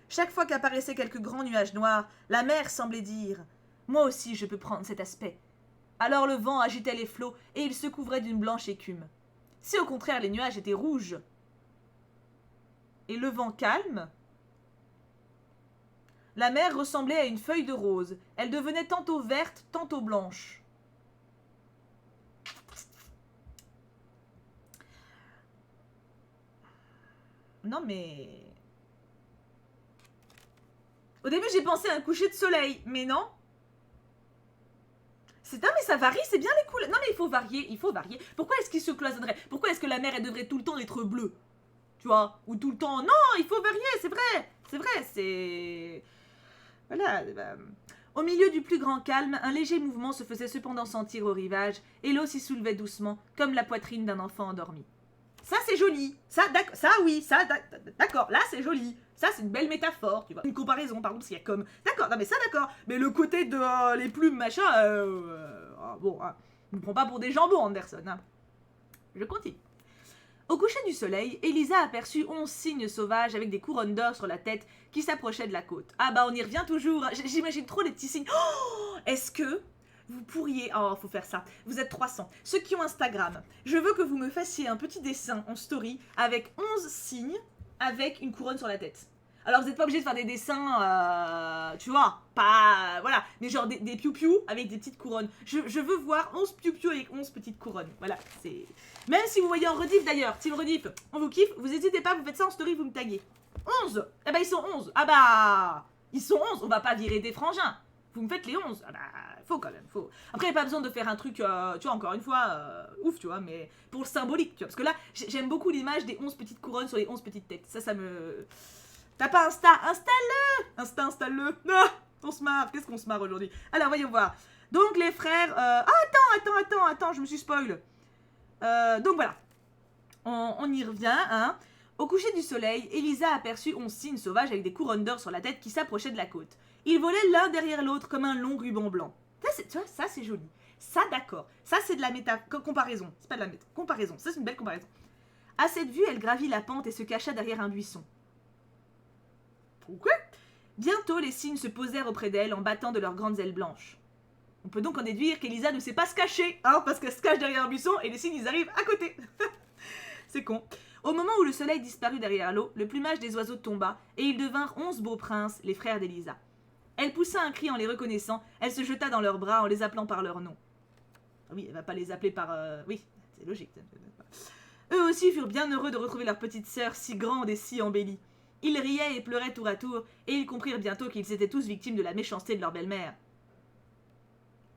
Chaque fois qu'apparaissaient quelques grands nuages noirs, la mer semblait dire « Moi aussi je peux prendre cet aspect ». Alors le vent agitait les flots et ils se couvraient d'une blanche écume. Si au contraire les nuages étaient rouges et le vent calme, la mer ressemblait à une feuille de rose. Elle devenait tantôt verte, tantôt blanche. Non mais... Au début j'ai pensé à un coucher de soleil, mais non. Mais ça varie, c'est bien les couleurs. Non mais il faut varier. Pourquoi est-ce qu'il se cloisonnerait? Pourquoi est-ce que la mer elle devrait tout le temps être bleue? Tu vois? Ou tout le temps... Non, il faut varier, c'est vrai, c'est... Voilà. Au milieu du plus grand calme, un léger mouvement se faisait cependant sentir au rivage, et l'eau s'y soulevait doucement, comme la poitrine d'un enfant endormi. Ça, c'est joli. Ça, d'accord. Là, c'est joli. Ça, c'est une belle métaphore, tu vois. Une comparaison, pardon, parce qu'il y a comme... D'accord, non mais ça, d'accord. Mais le côté de les plumes, machin... bon, hein, je me prends pas pour des jambons, Anderson. Hein. Je continue. Au coucher du soleil, Elisa aperçut 11 cygnes sauvages avec des couronnes d'or sur la tête qui s'approchaient de la côte. Ah bah on y revient toujours, j'imagine trop les petits cygnes. Oh, est-ce que vous pourriez... Oh, faut faire ça. Vous êtes 300. Ceux qui ont Instagram, je veux que vous me fassiez un petit dessin en story avec 11 cygnes avec une couronne sur la tête. Alors vous n'êtes pas obligé de faire des dessins, tu vois, pas... Voilà, mais genre des piou-piou avec des petites couronnes. Je veux voir 11 piou-piou avec 11 petites couronnes. Voilà, c'est... Même si vous voyez en rediff d'ailleurs, team rediff, on vous kiffe, vous n'hésitez pas, vous faites ça en story, vous me taguez. 11. Ah bah ils sont 11. Ah bah... Ils sont 11, on va pas virer des frangins. Vous me faites les 11. Ah bah... Faut quand même, faut... Après, il n'y a pas besoin de faire un truc, tu vois, encore une fois, ouf, tu vois, mais pour le symbolique, tu vois. Parce que là, j'aime beaucoup l'image des 11 petites couronnes sur les 11 petites têtes. Ça me... T'as pas Insta? Installe-le! Installe-le! Ah, On se marre, qu'est-ce qu'on se marre aujourd'hui? Alors, voyons voir. Donc, les frères... Attends, je me suis spoil. Donc, voilà. On y revient, hein. Au coucher du soleil, Elisa aperçut 11 cygnes sauvages avec des couronnes d'or sur la tête qui s'approchaient de la côte. Ils volaient l'un derrière l'autre comme un long ruban blanc. Tu vois, ça c'est joli. Ça, d'accord. Ça, c'est de la comparaison. C'est pas de la comparaison. Ça, c'est une belle comparaison. À cette vue, elle gravit la pente et se cacha derrière un buisson. Pourquoi? Bientôt, les cygnes se posèrent auprès d'elle en battant de leurs grandes ailes blanches. On peut donc en déduire qu'Elisa ne sait pas se cacher, hein, parce qu'elle se cache derrière un buisson et les cygnes, ils arrivent à côté. C'est con. Au moment où le soleil disparut derrière l'eau, le plumage des oiseaux tomba et ils devinrent 11 beaux princes, les frères d'Elisa. Elle poussa un cri en les reconnaissant, elle se jeta dans leurs bras en les appelant par leur nom. Oui, elle va pas les appeler par... Oui, c'est logique. Eux aussi furent bien heureux de retrouver leur petite sœur si grande et si embellie. Ils riaient et pleuraient tour à tour, et ils comprirent bientôt qu'ils étaient tous victimes de la méchanceté de leur belle-mère.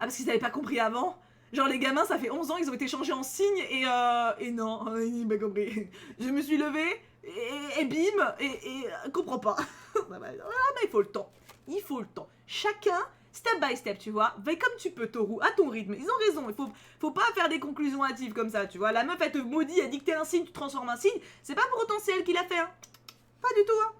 Ah, parce qu'ils n'avaient pas compris avant? Genre les gamins, ça fait 11 ans, ils ont été changés en cygnes et non, il m'a compris. Je me suis levée et bim, et comprends pas. Ah, mais il faut le temps. Il faut le temps. Chacun, step by step, tu vois. Va comme tu peux, Toru, à ton rythme. Ils ont raison, faut pas faire des conclusions hâtives comme ça, tu vois. La meuf, elle te maudit, elle dit que t'es un signe, tu te transformes en signe. C'est pas pour autant c'est elle qui l'a fait, hein. Pas du tout, hein.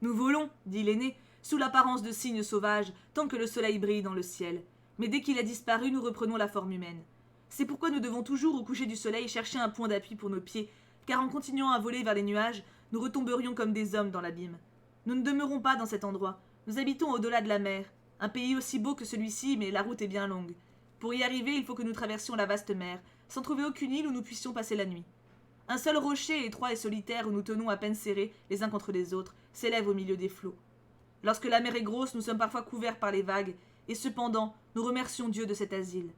Nous volons, dit l'aîné, sous l'apparence de cygnes sauvages, tant que le soleil brille dans le ciel. Mais dès qu'il a disparu, nous reprenons la forme humaine. C'est pourquoi nous devons toujours, au coucher du soleil, chercher un point d'appui pour nos pieds, car en continuant à voler vers les nuages, nous retomberions comme des hommes dans l'abîme. Nous ne demeurons pas dans cet endroit. Nous habitons au-delà de la mer. Un pays aussi beau que celui-ci, mais la route est bien longue. Pour y arriver, il faut que nous traversions la vaste mer, sans trouver aucune île où nous puissions passer la nuit. Un seul rocher étroit et solitaire où nous tenons à peine serrés, les uns contre les autres, s'élève au milieu des flots. Lorsque la mer est grosse, nous sommes parfois couverts par les vagues, et cependant, nous remercions Dieu de cet asile.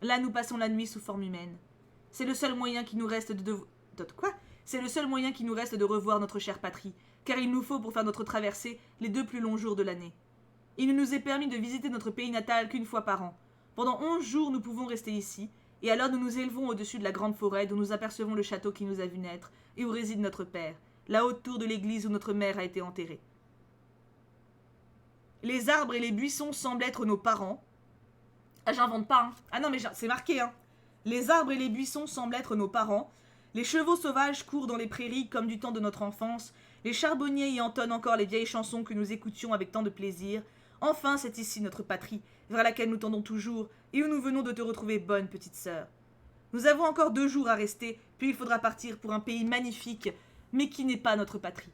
Là, nous passons la nuit sous forme humaine. C'est le seul moyen qui nous reste C'est le seul moyen qui nous reste de revoir notre chère patrie, car il nous faut pour faire notre traversée les 2 plus longs jours de l'année. Il ne nous est permis de visiter notre pays natal qu'une fois par an. Pendant 11 jours, nous pouvons rester ici, et alors nous nous élevons au-dessus de la grande forêt d'où nous apercevons le château qui nous a vu naître, et où réside notre père, la haute tour de l'église où notre mère a été enterrée. Les arbres et les buissons semblent être nos parents. Ah, j'invente pas, hein. Ah non, mais c'est marqué, hein. Les arbres et les buissons semblent être nos parents. Les chevaux sauvages courent dans les prairies comme du temps de notre enfance. Les charbonniers y entonnent encore les vieilles chansons que nous écoutions avec tant de plaisir. Enfin, c'est ici notre patrie, vers laquelle nous tendons toujours, et où nous venons de te retrouver, bonne petite sœur. Nous avons encore 2 jours à rester, puis il faudra partir pour un pays magnifique, mais qui n'est pas notre patrie.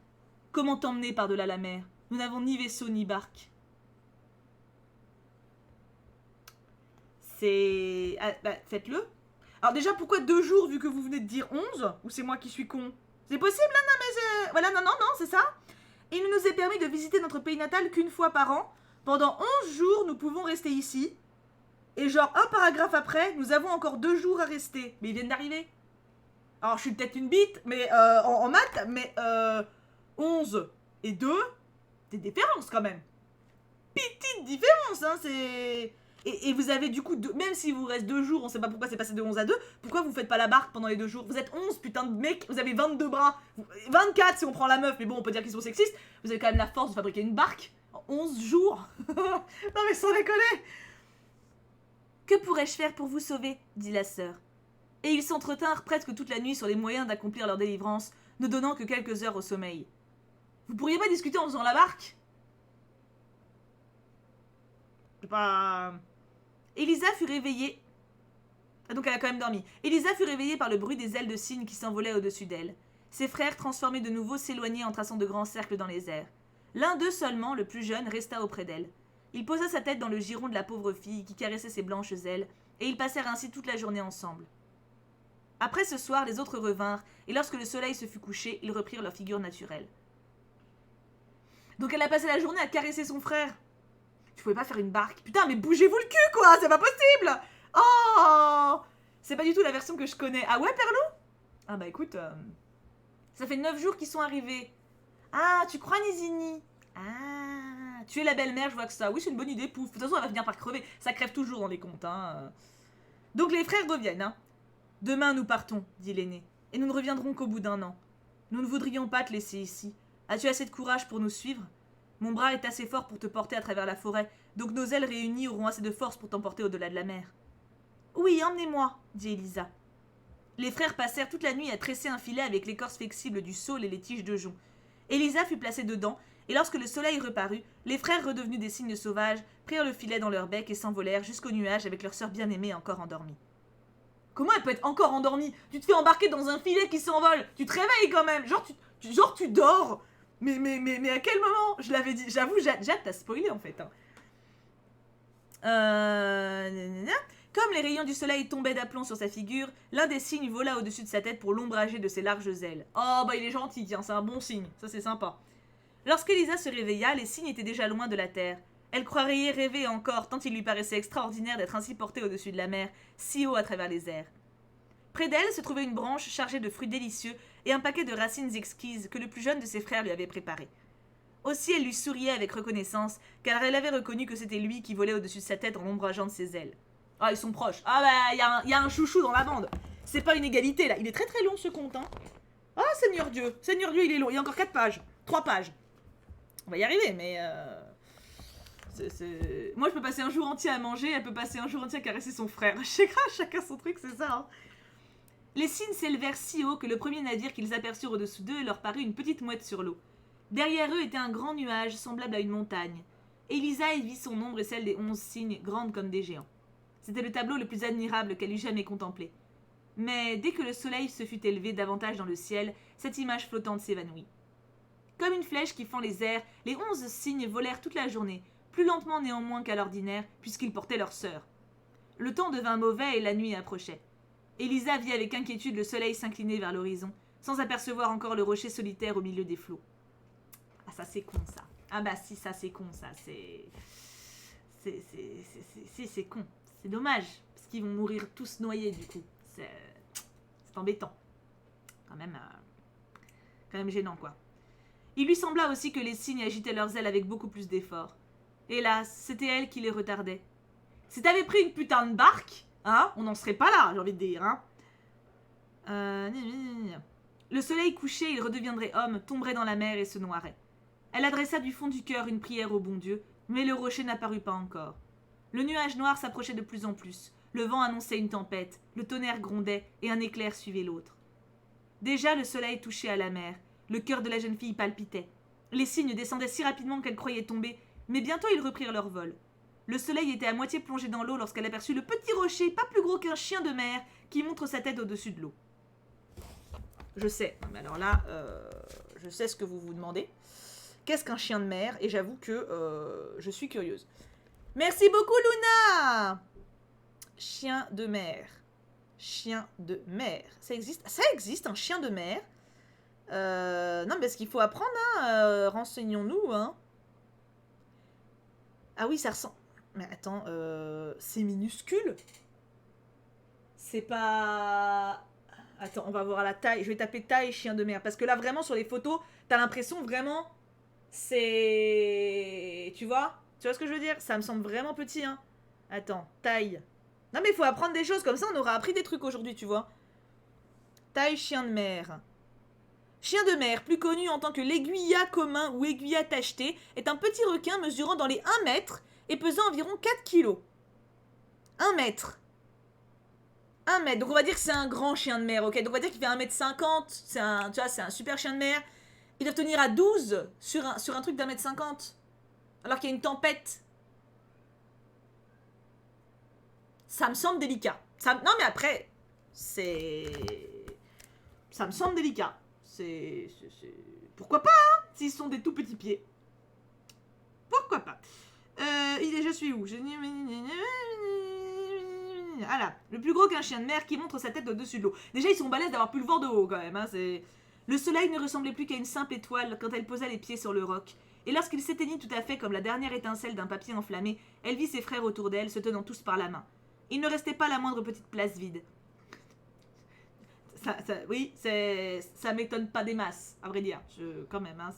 Comment t'emmener par-delà la mer? Nous n'avons ni vaisseau ni barque. C'est... Ah, bah, faites-le. Alors déjà, pourquoi 2 jours vu que vous venez de dire 11? Ou c'est moi qui suis con? C'est possible, hein? Non, mais voilà, non, c'est ça. Il ne nous est permis de visiter notre pays natal qu'une fois par an. Pendant 11 jours, nous pouvons rester ici. Et genre, un paragraphe après, nous avons encore 2 jours à rester. Mais ils viennent d'arriver. Alors, je suis peut-être une bite, mais en maths, mais 11 et 2, des différences quand même. Petite différence, hein, c'est... Et vous avez du coup, même si vous reste 2 jours, on sait pas pourquoi c'est passé de 11 à 2, pourquoi vous faites pas la barque pendant les 2 jours? Vous êtes 11, putain de mecs, vous avez 22 bras, 24 si on prend la meuf, mais bon, on peut dire qu'ils sont sexistes, vous avez quand même la force de fabriquer une barque en 11 jours. Non mais sans déconner. Que pourrais-je faire pour vous sauver? Dit la sœur. Et ils s'entretinrent presque toute la nuit sur les moyens d'accomplir leur délivrance, ne donnant que quelques heures au sommeil. Vous pourriez pas discuter en faisant la barque? C'est pas... Elisa fut réveillée... Ah, donc elle a quand même dormi. Elisa fut réveillée par le bruit des ailes de cygne qui s'envolaient au-dessus d'elle. Ses frères, transformés de nouveau, s'éloignaient en traçant de grands cercles dans les airs. L'un d'eux seulement, le plus jeune, resta auprès d'elle. Il posa sa tête dans le giron de la pauvre fille qui caressait ses blanches ailes, et ils passèrent ainsi toute la journée ensemble. Après ce soir, les autres revinrent, et lorsque le soleil se fut couché, ils reprirent leur figure naturelle. Donc elle a passé la journée à caresser son frère. Tu pouvais pas faire une barque? Putain, mais bougez-vous le cul, quoi! C'est pas possible! Oh! C'est pas du tout la version que je connais. Ah ouais, Perlou? Ah bah écoute, ça fait 9 jours qu'ils sont arrivés. Ah, tu crois, Nizini? Ah, tu es la belle-mère, je vois que ça. Oui, c'est une bonne idée, pouf. De toute façon, elle va finir par crever. Ça crève toujours dans les contes, hein. Donc les frères reviennent, hein. Demain, nous partons, dit l'aîné. Et nous ne reviendrons qu'au bout d'1 an. Nous ne voudrions pas te laisser ici. As-tu assez de courage pour nous suivre? Mon bras est assez fort pour te porter à travers la forêt, donc nos ailes réunies auront assez de force pour t'emporter au-delà de la mer. Oui, emmenez-moi, dit Elisa. Les frères passèrent toute la nuit à tresser un filet avec l'écorce flexible du saule et les tiges de jonc. Elisa fut placée dedans, et lorsque le soleil reparut, les frères redevenus des cygnes sauvages prirent le filet dans leur bec et s'envolèrent jusqu'au nuage avec leur sœur bien-aimée encore endormie. Comment elle peut être encore endormie? Tu te fais embarquer dans un filet qui s'envole. Tu te réveilles quand même. Genre tu dors. Mais à quel moment? Je l'avais dit. J'avoue, Jade t'as spoilé en fait. Comme les rayons du soleil tombaient d'aplomb sur sa figure, l'un des cygnes vola au-dessus de sa tête pour l'ombrager de ses larges ailes. Oh bah il est gentil, tiens, c'est un bon signe. Ça c'est sympa. Lorsqu'Elisa se réveilla, les cygnes étaient déjà loin de la terre. Elle croirait rêver encore, tant il lui paraissait extraordinaire d'être ainsi portée au-dessus de la mer, si haut à travers les airs. Près d'elle se trouvait une branche chargée de fruits délicieux et un paquet de racines exquises que le plus jeune de ses frères lui avait préparé. Aussi elle lui souriait avec reconnaissance, car elle avait reconnu que c'était lui qui volait au-dessus de sa tête en l'ombrageant de ses ailes. Ah, ils sont proches. Ah bah, il y a un chouchou dans la bande. C'est pas une égalité, là. Il est très très long, ce conte, hein. Ah, Seigneur Dieu, il est long. Il y a encore 4 pages. 3 pages. On va y arriver, mais... Moi, je peux passer un jour entier à manger, elle peut passer un jour entier à caresser son frère. Chacun son truc, c'est ça. Hein. Les cygnes s'élevèrent si haut que le premier navire qu'ils aperçurent au-dessous d'eux leur parut une petite mouette sur l'eau. Derrière eux était un grand nuage semblable à une montagne. Elisa y vit son ombre et celle des 11 cygnes, grandes comme des géants. C'était le tableau le plus admirable qu'elle eût jamais contemplé. Mais dès que le soleil se fut élevé davantage dans le ciel, cette image flottante s'évanouit. Comme une flèche qui fend les airs, les 11 cygnes volèrent toute la journée, plus lentement néanmoins qu'à l'ordinaire, puisqu'ils portaient leur sœur. Le temps devint mauvais et la nuit approchait. Elisa vit avec inquiétude le soleil s'incliner vers l'horizon, sans apercevoir encore le rocher solitaire au milieu des flots. Ah ça c'est con ça. Ah bah si ça c'est con ça, c'est con. C'est dommage, parce qu'ils vont mourir tous noyés du coup. C'est embêtant. Quand même gênant quoi. Il lui sembla aussi que les cygnes agitaient leurs ailes avec beaucoup plus d'effort. Hélas, c'était elle qui les retardait. Si t'avais pris une putain de barque, hein, on n'en serait pas là, j'ai envie de dire, hein. Le soleil couché, il redeviendrait homme, tomberait dans la mer et se noierait. Elle adressa du fond du cœur une prière au bon Dieu, mais le rocher n'apparut pas encore. Le nuage noir s'approchait de plus en plus, le vent annonçait une tempête, le tonnerre grondait et un éclair suivait l'autre. Déjà le soleil touchait à la mer, le cœur de la jeune fille palpitait. Les cygnes descendaient si rapidement qu'elle croyait tomber, mais bientôt ils reprirent leur vol. Le soleil était à moitié plongé dans l'eau lorsqu'elle aperçut le petit rocher, pas plus gros qu'un chien de mer, qui montre sa tête au-dessus de l'eau. Je sais, mais alors là, je sais ce que vous vous demandez. Qu'est-ce qu'un chien de mer? Et j'avoue que je suis curieuse. Merci beaucoup, Luna! Chien de mer. Chien de mer. Ça existe, un chien de mer. Non, mais ce qu'il faut apprendre, hein, renseignons-nous, hein. Ah oui, ça ressemble... Mais attends, c'est minuscule? C'est pas... Attends, on va voir la taille. Je vais taper taille chien de mer. Parce que là, vraiment, sur les photos, t'as l'impression vraiment... C'est... Tu vois ce que je veux dire? Ça me semble vraiment petit, hein. Attends, taille. Non, mais il faut apprendre des choses. Comme ça, on aura appris des trucs aujourd'hui, tu vois. Taille chien de mer. Chien de mer, plus connu en tant que l'aiguillat commun ou aiguillat tacheté, est un petit requin mesurant dans les 1 mètre et pesant environ 4 kilos. 1 mètre. 1 mètre. Donc on va dire que c'est un grand chien de mer, ok? Donc on va dire qu'il fait 1m50. C'est un super chien de mer. Ils doivent tenir à 12 sur un truc d'1m50. Alors qu'il y a une tempête. Ça me semble délicat. Non mais après, ça me semble délicat. Pourquoi pas, hein, s'ils sont des tout petits pieds. Pourquoi pas. Je suis où? Ah là, le plus gros qu'un chien de mer qui montre sa tête au-dessus de l'eau. Déjà, ils sont balèzes d'avoir pu le voir de haut, quand même. Hein, Le soleil ne ressemblait plus qu'à une simple étoile quand elle posa les pieds sur le roc. Et lorsqu'il s'éteignit tout à fait comme la dernière étincelle d'un papier enflammé, elle vit ses frères autour d'elle, se tenant tous par la main. Il ne restait pas la moindre petite place vide. Oui, ça m'étonne pas des masses, à vrai dire. Quand même, hein,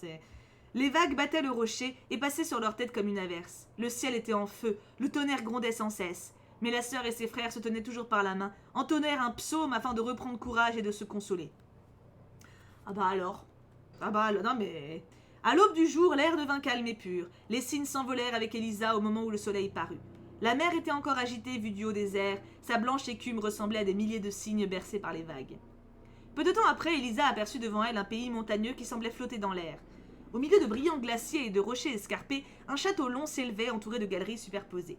Les vagues battaient le rocher et passaient sur leur tête comme une averse. Le ciel était en feu, le tonnerre grondait sans cesse. Mais la sœur et ses frères se tenaient toujours par la main, entonnèrent un psaume afin de reprendre courage et de se consoler. Ah bah alors, non mais... À l'aube du jour, l'air devint calme et pur. Les cygnes s'envolèrent avec Elisa au moment où le soleil parut. La mer était encore agitée vue du haut des airs, sa blanche écume ressemblait à des milliers de cygnes bercés par les vagues. Peu de temps après, Elisa aperçut devant elle un pays montagneux qui semblait flotter dans l'air. Au milieu de brillants glaciers et de rochers escarpés, un château long s'élevait entouré de galeries superposées.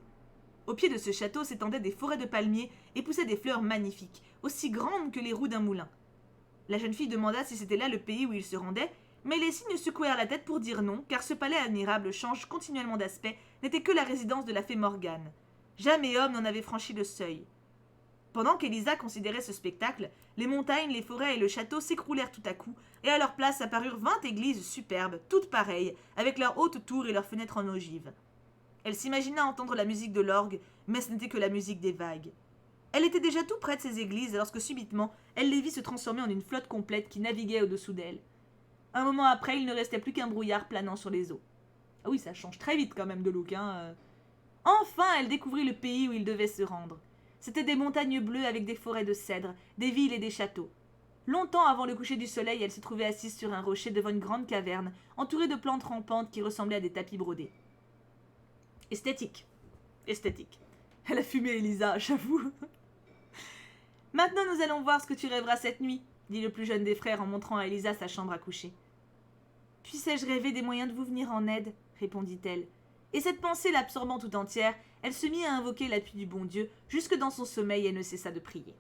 Au pied de ce château s'étendaient des forêts de palmiers et poussaient des fleurs magnifiques, aussi grandes que les roues d'un moulin. La jeune fille demanda si c'était là le pays où ils se rendaient, mais les cygnes secouèrent la tête pour dire non, car ce palais admirable change continuellement d'aspect, n'était que la résidence de la fée Morgane. Jamais homme n'en avait franchi le seuil. Pendant qu'Elisa considérait ce spectacle, les montagnes, les forêts et le château s'écroulèrent tout à coup, et à leur place apparurent 20 églises superbes, toutes pareilles, avec leurs hautes tours et leurs fenêtres en ogive. Elle s'imagina entendre la musique de l'orgue, mais ce n'était que la musique des vagues. Elle était déjà tout près de ces églises lorsque subitement, elle les vit se transformer en une flotte complète qui naviguait au-dessous d'elle. Un moment après, il ne restait plus qu'un brouillard planant sur les eaux. Ah oui, ça change très vite quand même de look, hein. Enfin, elle découvrit le pays où il devait se rendre. C'étaient des montagnes bleues avec des forêts de cèdres, des villes et des châteaux. Longtemps avant le coucher du soleil, elle se trouvait assise sur un rocher devant une grande caverne, entourée de plantes rampantes qui ressemblaient à des tapis brodés. Esthétique. Esthétique. Elle a fumé, Elisa, j'avoue. Maintenant, nous allons voir ce que tu rêveras cette nuit, dit le plus jeune des frères en montrant à Elisa sa chambre à coucher. Puissais-je rêver des moyens de vous venir en aide, répondit-elle. Et cette pensée l'absorbant tout entière, elle se mit à invoquer l'appui du bon Dieu. Jusque dans son sommeil, elle ne cessa de prier.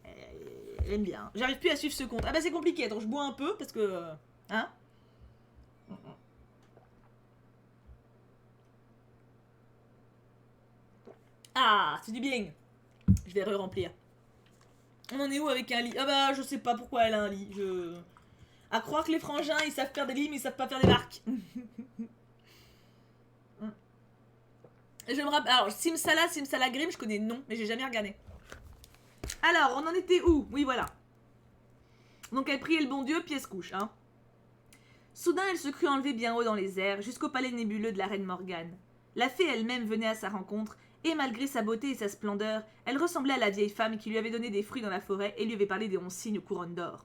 Elle aime bien. J'arrive plus à suivre ce compte. Ah bah c'est compliqué, attends, je bois un peu parce que... Hein? Ah, c'est du bien. Je vais re-remplir. On en est où avec un lit? Ah bah je sais pas pourquoi elle a un lit. À croire que les frangins ils savent faire des lits mais ils savent pas faire des barques. Je me rappelle. Alors Simsala Grim, je connais non, mais j'ai jamais regardé. Alors, on en était où? Oui, voilà. Donc elle priait le bon Dieu, puis elle se couche, hein. Soudain, elle se crut enlevée bien haut dans les airs, jusqu'au palais nébuleux de la reine Morgane. La fée elle-même venait à sa rencontre, et malgré sa beauté et sa splendeur, elle ressemblait à la vieille femme qui lui avait donné des fruits dans la forêt et lui avait parlé des 11 cygnes aux couronnes d'or.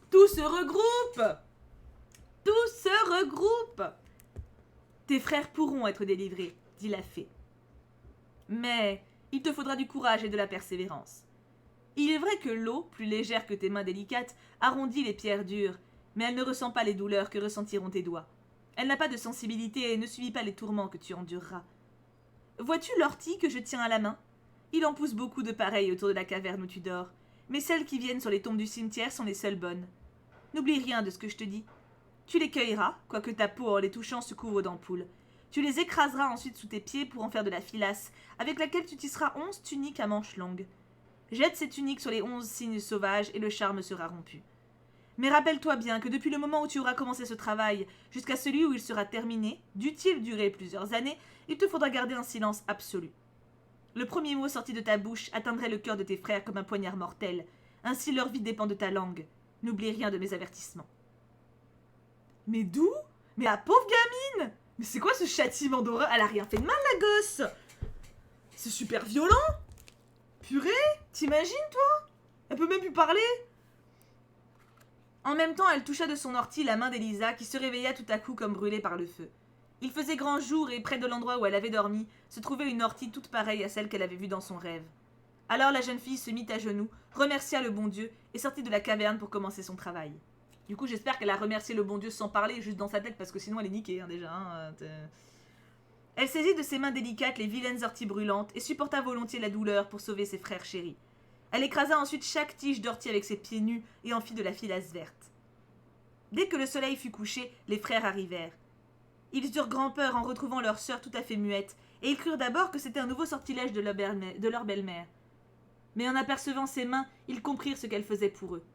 Tout se regroupe! Tout se regroupe! Tes frères pourront être délivrés, dit la fée. Mais il te faudra du courage et de la persévérance. Il est vrai que l'eau, plus légère que tes mains délicates, arrondit les pierres dures, mais elle ne ressent pas les douleurs que ressentiront tes doigts. Elle n'a pas de sensibilité et ne subit pas les tourments que tu endureras. Vois-tu l'ortie que je tiens à la main? Il en pousse beaucoup de pareilles autour de la caverne où tu dors, mais celles qui viennent sur les tombes du cimetière sont les seules bonnes. N'oublie rien de ce que je te dis. Tu les cueilleras, quoique ta peau en les touchant se couvre d'ampoules. Tu les écraseras ensuite sous tes pieds pour en faire de la filasse, avec laquelle tu tisseras 11 tuniques à manches longues. Jette ces tuniques sur les 11 cygnes sauvages et le charme sera rompu. Mais rappelle-toi bien que depuis le moment où tu auras commencé ce travail jusqu'à celui où il sera terminé, dût-il durer plusieurs années, il te faudra garder un silence absolu. Le premier mot sorti de ta bouche atteindrait le cœur de tes frères comme un poignard mortel. Ainsi leur vie dépend de ta langue. N'oublie rien de mes avertissements. Mais d'où? Mais la pauvre gamine! Mais c'est quoi ce châtiment d'horreur? Elle a rien fait de mal, la gosse! C'est super violent! Purée! T'imagines, toi? Elle peut même plus parler! En même temps, elle toucha de son ortie la main d'Elisa, qui se réveilla tout à coup comme brûlée par le feu. Il faisait grand jour et près de l'endroit où elle avait dormi, se trouvait une ortie toute pareille à celle qu'elle avait vue dans son rêve. Alors la jeune fille se mit à genoux, remercia le bon Dieu et sortit de la caverne pour commencer son travail. Du coup, j'espère qu'elle a remercié le bon Dieu sans parler, juste dans sa tête, parce que sinon elle est niquée, hein, déjà. Hein, elle saisit de ses mains délicates les vilaines orties brûlantes et supporta volontiers la douleur pour sauver ses frères chéris. Elle écrasa ensuite chaque tige d'ortie avec ses pieds nus et en fit de la filasse verte. Dès que le soleil fut couché, les frères arrivèrent. Ils eurent grand-peur en retrouvant leur sœur tout à fait muette, et ils crurent d'abord que c'était un nouveau sortilège de leur belle-mère. Mais en apercevant ses mains, ils comprirent ce qu'elle faisait pour eux.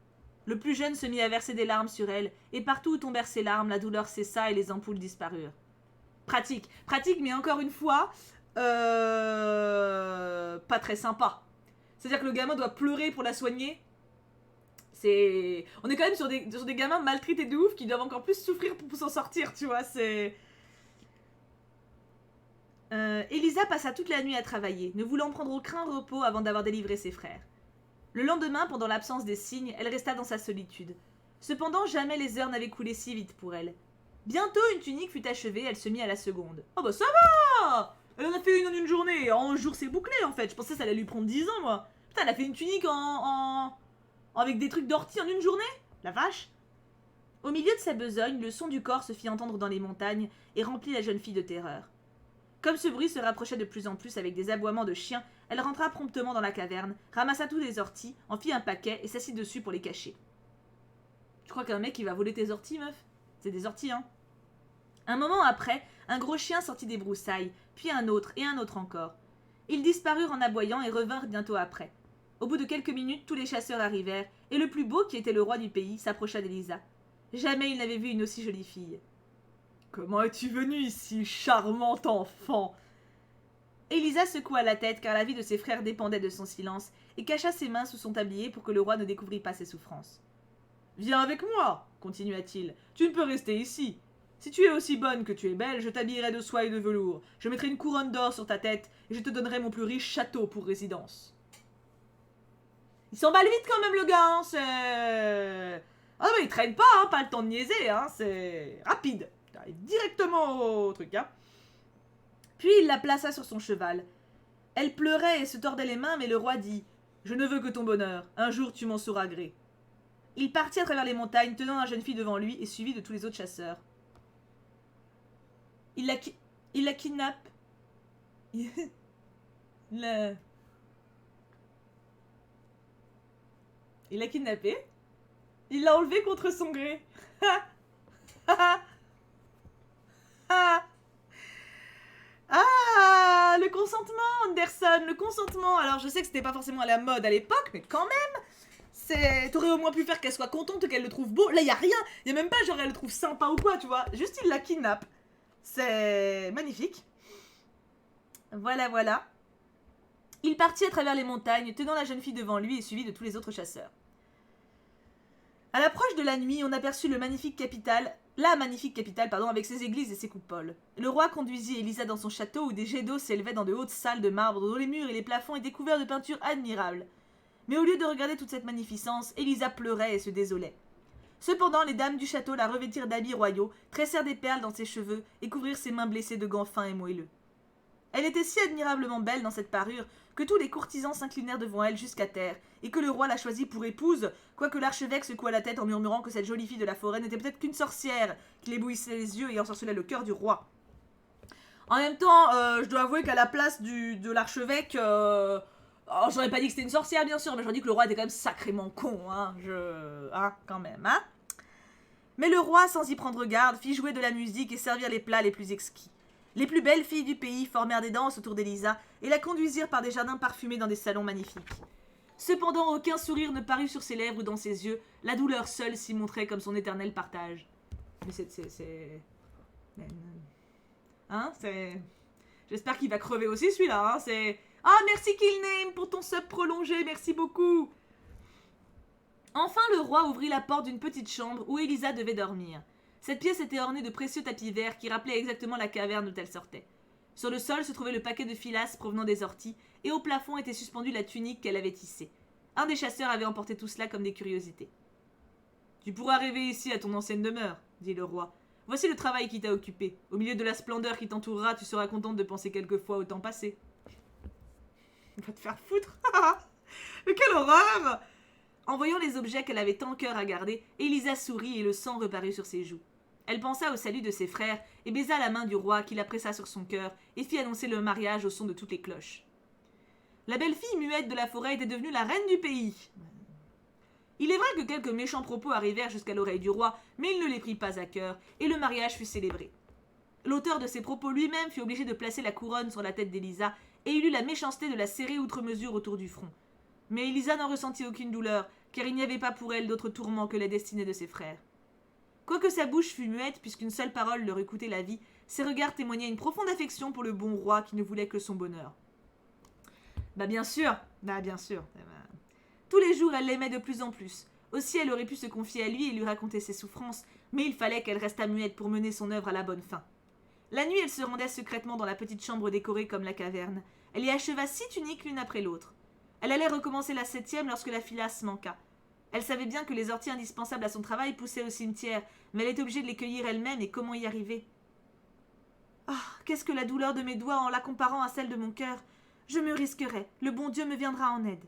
Le plus jeune se mit à verser des larmes sur elle, et partout où tombèrent ses larmes, la douleur cessa et les ampoules disparurent. Pratique, mais encore une fois, pas très sympa. C'est-à-dire que le gamin doit pleurer pour la soigner. On est quand même sur des gamins maltraités de ouf qui doivent encore plus souffrir pour s'en sortir, tu vois, Elisa passa toute la nuit à travailler, ne voulant prendre aucun repos avant d'avoir délivré ses frères. Le lendemain, pendant l'absence des cygnes, elle resta dans sa solitude. Cependant, jamais les heures n'avaient coulé si vite pour elle. Bientôt, une tunique fut achevée, elle se mit à la seconde. Oh bah ça va! Elle en a fait une en une journée. En un jour, c'est bouclé en fait. Je pensais que ça allait lui prendre 10 ans, moi. Putain, elle a fait une tunique avec des trucs d'ortie en une journée? La vache! Au milieu de sa besogne, le son du corps se fit entendre dans les montagnes et remplit la jeune fille de terreur. Comme ce bruit se rapprochait de plus en plus avec des aboiements de chiens, elle rentra promptement dans la caverne, ramassa tous les orties, en fit un paquet et s'assit dessus pour les cacher. Tu crois qu'un mec il va voler tes orties, meuf? C'est des orties, hein? Un moment après, un gros chien sortit des broussailles, puis un autre et un autre encore. Ils disparurent en aboyant et revinrent bientôt après. Au bout de quelques minutes, tous les chasseurs arrivèrent, et le plus beau, qui était le roi du pays, s'approcha d'Elisa. Jamais il n'avait vu une aussi jolie fille. « Comment es-tu venue ici, charmante enfant ?» Elisa secoua la tête car la vie de ses frères dépendait de son silence, et cacha ses mains sous son tablier pour que le roi ne découvrît pas ses souffrances. « Viens avec moi, continua-t-il, tu ne peux rester ici. Si tu es aussi bonne que tu es belle, je t'habillerai de soie et de velours, je mettrai une couronne d'or sur ta tête, et je te donnerai mon plus riche château pour résidence. » Il s'emballe vite quand même le gars, hein, c'est... Ah mais il traîne pas, hein, pas le temps de niaiser, hein, c'est rapide. Il arrive directement au truc, hein. Puis il la plaça sur son cheval. Elle pleurait et se tordait les mains, mais le roi dit « Je ne veux que ton bonheur, un jour tu m'en sauras gré. » Il partit à travers les montagnes, tenant la jeune fille devant lui et suivi de tous les autres chasseurs. Il la kidnappe. Il l'a kidnappée. Il l'a enlevée contre son gré. Ah, le consentement, Anderson, le consentement. Alors, je sais que c'était pas forcément à la mode à l'époque, mais quand même, t'aurais au moins pu faire qu'elle soit contente, qu'elle le trouve beau. Là, y a rien. Y a même pas genre elle le trouve sympa ou quoi, tu vois. Juste, il la kidnappe. C'est magnifique. Voilà, voilà. Il partit à travers les montagnes, tenant la jeune fille devant lui et suivi de tous les autres chasseurs. À l'approche de la nuit, on aperçut la magnifique capitale, avec ses églises et ses coupoles. Le roi conduisit Elisa dans son château où des jets d'eau s'élevaient dans de hautes salles de marbre dont les murs et les plafonds étaient couverts de peintures admirables. Mais au lieu de regarder toute cette magnificence, Elisa pleurait et se désolait. Cependant, les dames du château la revêtirent d'habits royaux, tressèrent des perles dans ses cheveux et couvrirent ses mains blessées de gants fins et moelleux. Elle était si admirablement belle dans cette parure que tous les courtisans s'inclinèrent devant elle jusqu'à terre, et que le roi la choisit pour épouse, quoique l'archevêque secoua la tête en murmurant que cette jolie fille de la forêt n'était peut-être qu'une sorcière, qui éblouissait les yeux et ensorcelait le cœur du roi. En même temps, je dois avouer qu'à la place de l'archevêque, j'aurais pas dit que c'était une sorcière bien sûr, mais j'aurais dit que le roi était quand même sacrément con, hein, quand même, hein. Mais le roi, sans y prendre garde, fit jouer de la musique et servir les plats les plus exquis. Les plus belles filles du pays formèrent des danses autour d'Elisa et la conduisirent par des jardins parfumés dans des salons magnifiques. Cependant, aucun sourire ne parut sur ses lèvres ou dans ses yeux, la douleur seule s'y montrait comme son éternel partage. Mais Hein, c'est... J'espère qu'il va crever aussi celui-là, hein, c'est... Ah, merci Killname pour ton sub prolongé, merci beaucoup. Enfin, le roi ouvrit la porte d'une petite chambre où Elisa devait dormir. Cette pièce était ornée de précieux tapis verts qui rappelaient exactement la caverne d'où elle sortait. Sur le sol se trouvait le paquet de filasse provenant des orties, et au plafond était suspendue la tunique qu'elle avait tissée. Un des chasseurs avait emporté tout cela comme des curiosités. « Tu pourras rêver ici à ton ancienne demeure, » dit le roi. « Voici le travail qui t'a occupé. Au milieu de la splendeur qui t'entourera, tu seras contente de penser quelquefois au temps passé. » Va te faire foutre. Mais quelle horreur! En voyant les objets qu'elle avait tant cœur à garder, Elisa sourit et le sang reparut sur ses joues. Elle pensa au salut de ses frères et baisa la main du roi qui la pressa sur son cœur et fit annoncer le mariage au son de toutes les cloches. La belle fille muette de la forêt était devenue la reine du pays. Il est vrai que quelques méchants propos arrivèrent jusqu'à l'oreille du roi, mais il ne les prit pas à cœur et le mariage fut célébré. L'auteur de ces propos lui-même fut obligé de placer la couronne sur la tête d'Elisa et il eut la méchanceté de la serrer outre mesure autour du front. Mais Elisa n'en ressentit aucune douleur, car il n'y avait pas pour elle d'autre tourment que la destinée de ses frères. Quoique sa bouche fût muette, puisqu'une seule parole leur eût coûté la vie, ses regards témoignaient une profonde affection pour le bon roi qui ne voulait que son bonheur. Bien sûr. Tous les jours, elle l'aimait de plus en plus. Aussi, elle aurait pu se confier à lui et lui raconter ses souffrances, mais il fallait qu'elle restât muette pour mener son œuvre à la bonne fin. La nuit, elle se rendait secrètement dans la petite chambre décorée comme la caverne. Elle y acheva 6 tuniques l'une après l'autre. Elle allait recommencer la 7e lorsque la filasse manqua. Elle savait bien que les orties indispensables à son travail poussaient au cimetière, mais elle était obligée de les cueillir elle-même, et comment y arriver? Ah, qu'est-ce que la douleur de mes doigts en la comparant à celle de mon cœur? Je me risquerai, le bon Dieu me viendra en aide.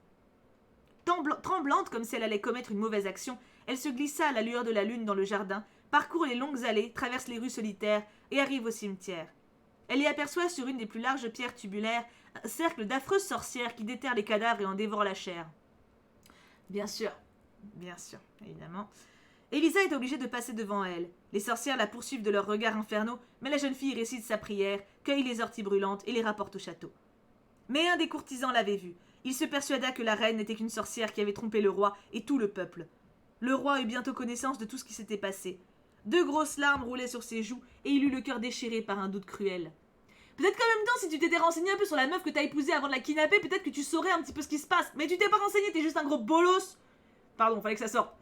Tremblante comme si elle allait commettre une mauvaise action, elle se glissa à la lueur de la lune dans le jardin, parcourt les longues allées, traverse les rues solitaires et arrive au cimetière. Elle y aperçoit sur une des plus larges pierres tubulaires un cercle d'affreuses sorcières qui déterrent les cadavres et en dévorent la chair. Bien sûr, évidemment. Elisa est obligée de passer devant elle. Les sorcières la poursuivent de leurs regards infernaux, mais la jeune fille récite sa prière, cueille les orties brûlantes et les rapporte au château. Mais un des courtisans l'avait vue. Il se persuada que la reine n'était qu'une sorcière qui avait trompé le roi et tout le peuple. Le roi eut bientôt connaissance de tout ce qui s'était passé. 2 grosses larmes roulaient sur ses joues et il eut le cœur déchiré par un doute cruel. Peut-être qu'en même temps, si tu t'étais renseigné un peu sur la meuf que t'as épousée avant de la kidnapper, peut-être que tu saurais un petit peu ce qui se passe. Mais tu t'es pas renseigné, t'es juste un gros bolos. Pardon, fallait que ça sorte.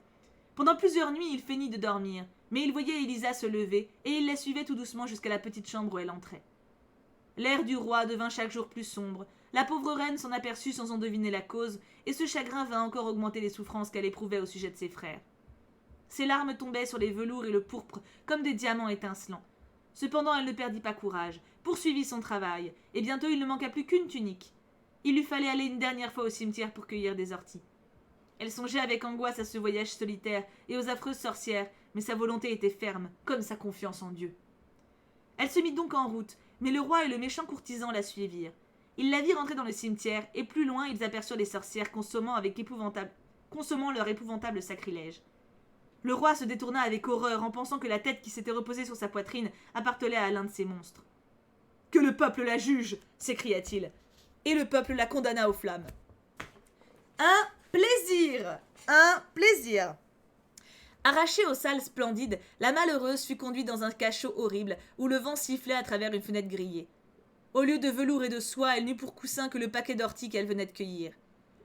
Pendant plusieurs nuits, il feignit de dormir, mais il voyait Elisa se lever et il la suivait tout doucement jusqu'à la petite chambre où elle entrait. L'air du roi devint chaque jour plus sombre. La pauvre reine s'en aperçut sans en deviner la cause, et ce chagrin vint encore augmenter les souffrances qu'elle éprouvait au sujet de ses frères. Ses larmes tombaient sur les velours et le pourpre comme des diamants étincelants. Cependant, elle ne perdit pas courage, poursuivit son travail, et bientôt il ne manqua plus qu'une tunique. Il lui fallait aller une dernière fois au cimetière pour cueillir des orties. Elle songeait avec angoisse à ce voyage solitaire et aux affreuses sorcières, mais sa volonté était ferme, comme sa confiance en Dieu. Elle se mit donc en route, mais le roi et le méchant courtisan la suivirent. Ils la virent entrer dans le cimetière, et plus loin ils aperçurent les sorcières consommant leur épouvantable sacrilège. Le roi se détourna avec horreur en pensant que la tête qui s'était reposée sur sa poitrine appartenait à l'un de ces monstres. « Que le peuple la juge !» s'écria-t-il. Et le peuple la condamna aux flammes. Un plaisir! Un plaisir! Arrachée aux salles splendides, la malheureuse fut conduite dans un cachot horrible où le vent sifflait à travers une fenêtre grillée. Au lieu de velours et de soie, elle n'eut pour coussin que le paquet d'orties qu'elle venait de cueillir.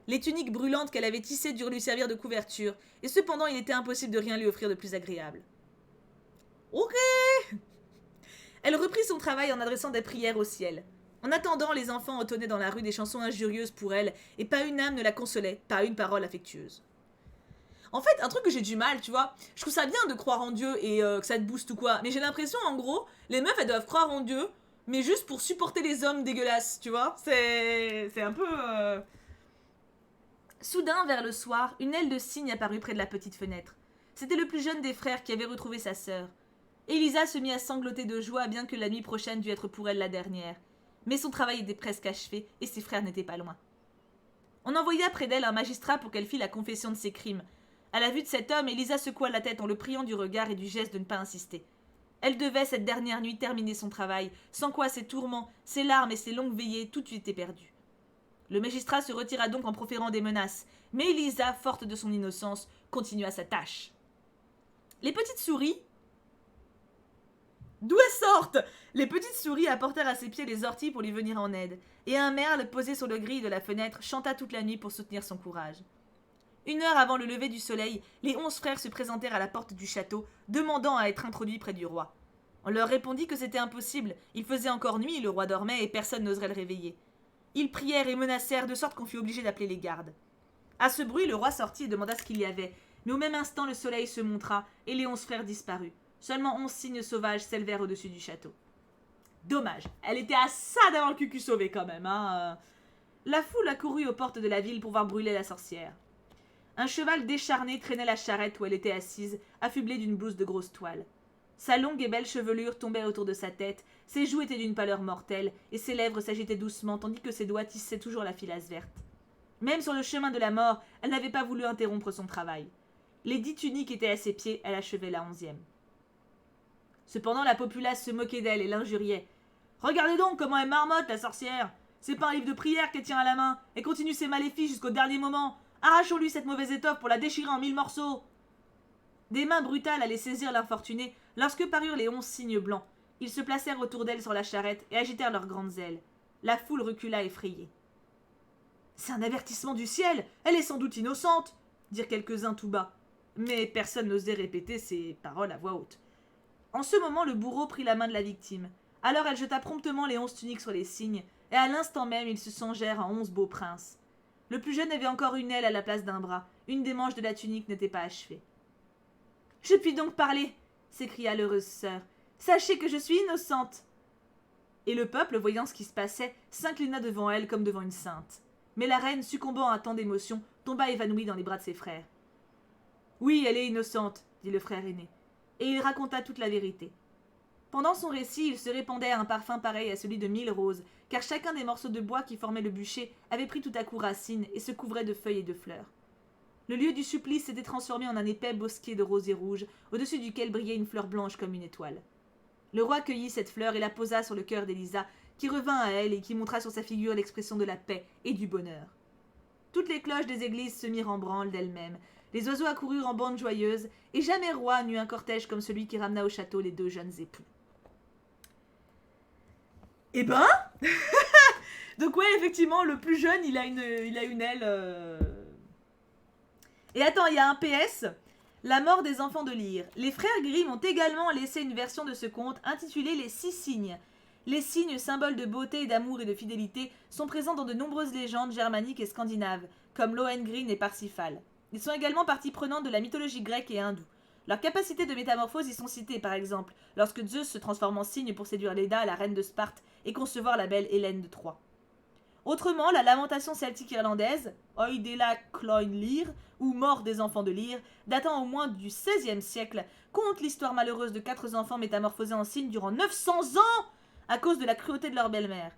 Les tuniques brûlantes qu'elle avait tissées durent lui servir de couverture, et cependant il était impossible de rien lui offrir de plus agréable. Ok. Elle reprit son travail en adressant des prières au ciel. En attendant, les enfants entonnaient dans la rue des chansons injurieuses pour elle, et pas une âme ne la consolait, pas une parole affectueuse. En fait, un truc que j'ai du mal, tu vois, je trouve ça bien de croire en Dieu et que ça te booste ou quoi, mais j'ai l'impression, en gros, les meufs, elles doivent croire en Dieu, mais juste pour supporter les hommes dégueulasses, tu vois. C'est un peu... Soudain, vers le soir, une aile de cygne apparut près de la petite fenêtre. C'était le plus jeune des frères qui avait retrouvé sa sœur. Elisa se mit à sangloter de joie, bien que la nuit prochaine dût être pour elle la dernière. Mais son travail était presque achevé, et ses frères n'étaient pas loin. On envoya près d'elle un magistrat pour qu'elle fît la confession de ses crimes. À la vue de cet homme, Elisa secoua la tête en le priant du regard et du geste de ne pas insister. Elle devait, cette dernière nuit, terminer son travail, sans quoi ses tourments, ses larmes et ses longues veillées, tout eût été perdu. Le magistrat se retira donc en proférant des menaces, mais Elisa, forte de son innocence, continua sa tâche. Les petites souris... D'où elles sortent? Les petites souris apportèrent à ses pieds les orties pour lui venir en aide, et un merle posé sur le grille de la fenêtre chanta toute la nuit pour soutenir son courage. 1 heure avant le lever du soleil, les 11 frères se présentèrent à la porte du château, demandant à être introduits près du roi. On leur répondit que c'était impossible, il faisait encore nuit, le roi dormait et personne n'oserait le réveiller. Ils prièrent et menacèrent de sorte qu'on fut obligé d'appeler les gardes. À ce bruit, le roi sortit et demanda ce qu'il y avait, mais au même instant le soleil se montra et les 11 frères disparus. Seulement 11 cygnes sauvages s'élevèrent au-dessus du château. Dommage, elle était à ça d'avoir le cucu sauvé quand même, hein. La foule accourut aux portes de la ville pour voir brûler la sorcière. Un cheval décharné traînait la charrette où elle était assise, affublée d'une blouse de grosse toile. Sa longue et belle chevelure tombait autour de sa tête, ses joues étaient d'une pâleur mortelle, et ses lèvres s'agitaient doucement tandis que ses doigts tissaient toujours la filasse verte. Même sur le chemin de la mort, elle n'avait pas voulu interrompre son travail. Les 10 tuniques étaient à ses pieds, elle achevait la 11e. Cependant, la populace se moquait d'elle et l'injuriait. « Regardez donc comment elle marmotte, la sorcière! C'est pas un livre de prière qu'elle tient à la main, et continue ses maléfices jusqu'au dernier moment. Arrachons-lui cette mauvaise étoffe pour la déchirer en 1000 morceaux !» Des mains brutales allaient saisir l'infortunée lorsque parurent les 11 cygnes blancs. Ils se placèrent autour d'elle sur la charrette et agitèrent leurs grandes ailes. La foule recula effrayée. « C'est un avertissement du ciel! Elle est sans doute innocente !» dirent quelques-uns tout bas. Mais personne n'osait répéter ces paroles à voix haute. En ce moment, le bourreau prit la main de la victime. Alors elle jeta promptement les 11 tuniques sur les cygnes, et à l'instant même, ils se changèrent en 11 beaux princes. Le plus jeune avait encore une aile à la place d'un bras. Une des manches de la tunique n'était pas achevée. « Je puis donc parler !» s'écria l'heureuse sœur. « Sachez que je suis innocente !» Et le peuple, voyant ce qui se passait, s'inclina devant elle comme devant une sainte. Mais la reine, succombant à tant d'émotions, tomba évanouie dans les bras de ses frères. « Oui, elle est innocente, » dit le frère aîné. Et il raconta toute la vérité. Pendant son récit, il se répandait un parfum pareil à celui de 1000 roses, car chacun des morceaux de bois qui formaient le bûcher avait pris tout à coup racine et se couvrait de feuilles et de fleurs. Le lieu du supplice s'était transformé en un épais bosquet de rosiers rouges, au-dessus duquel brillait une fleur blanche comme une étoile. Le roi cueillit cette fleur et la posa sur le cœur d'Elisa, qui revint à elle et qui montra sur sa figure l'expression de la paix et du bonheur. Toutes les cloches des églises se mirent en branle d'elles-mêmes, les oiseaux accoururent en bandes joyeuses, et jamais roi n'eut un cortège comme celui qui ramena au château les deux jeunes époux. Eh ben donc ouais, effectivement, le plus jeune, il a une aile... Et attends, il y a un PS. La mort des enfants de Lyre. Les frères Grimm ont également laissé une version de ce conte intitulée Les 6 signes. Les signes, symboles de beauté, d'amour et de fidélité, sont présents dans de nombreuses légendes germaniques et scandinaves, comme Lohengrin et Parsifal. Ils sont également partie prenante de la mythologie grecque et hindoue. Leurs capacités de métamorphose y sont citées, par exemple, lorsque Zeus se transforme en cygne pour séduire Léda, la reine de Sparte, et concevoir la belle Hélène de Troie. Autrement, la lamentation celtique irlandaise, Oidela Cloyn Lyr, ou Mort des enfants de Lyre, datant au moins du XVIe siècle, conte l'histoire malheureuse de 4 enfants métamorphosés en cygnes durant 900 ans à cause de la cruauté de leur belle-mère.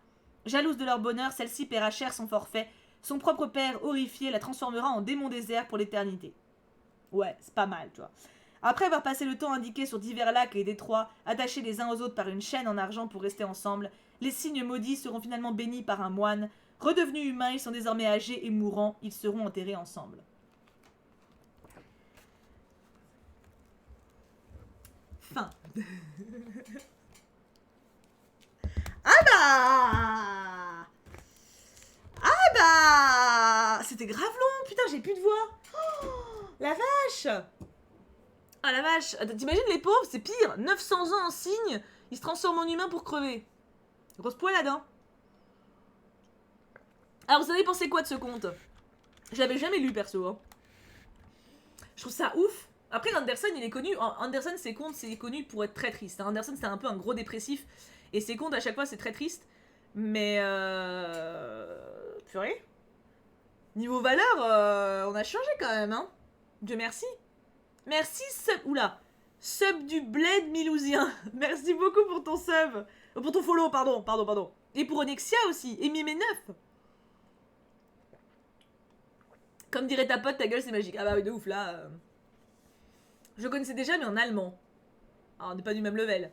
Jalouse de leur bonheur, celle-ci paiera cher son forfait. Son propre père, horrifié, la transformera en démon désert pour l'éternité. Ouais, c'est pas mal, tu vois. Après avoir passé le temps indiqué sur divers lacs et détroits, attachés les uns aux autres par une chaîne en argent pour rester ensemble, les cygnes maudits seront finalement bénis par un moine. Redevenus humains, ils sont désormais âgés et mourants, ils seront enterrés ensemble. Fin. Ah bah c'était grave long, putain, j'ai plus de voix. Oh, la vache. Ah la vache, t'imagines les pauvres, c'est pire. 900 ans en cygne, ils se transforment en humains pour crever. Grosse poilade, hein. Alors vous avez pensé quoi de ce conte? Je l'avais jamais lu perso, hein. Je trouve ça ouf. Après Andersen, il est connu, Andersen, ses contes, c'est connu pour être très triste. Andersen, c'est un peu un gros dépressif, et ses contes, à chaque fois, c'est très triste. Mais purée. Niveau valeur, on a changé quand même, hein. Dieu merci. Merci, sub... Oula. Sub du bled milousien. Merci beaucoup pour ton sub. Pour ton follow, pardon. Et pour Onyxia aussi. Et Mimé9. Comme dirait ta pote, ta gueule c'est magique. Ah bah oui, de ouf, là. Je connaissais déjà, mais en allemand. Alors, on n'est pas du même level.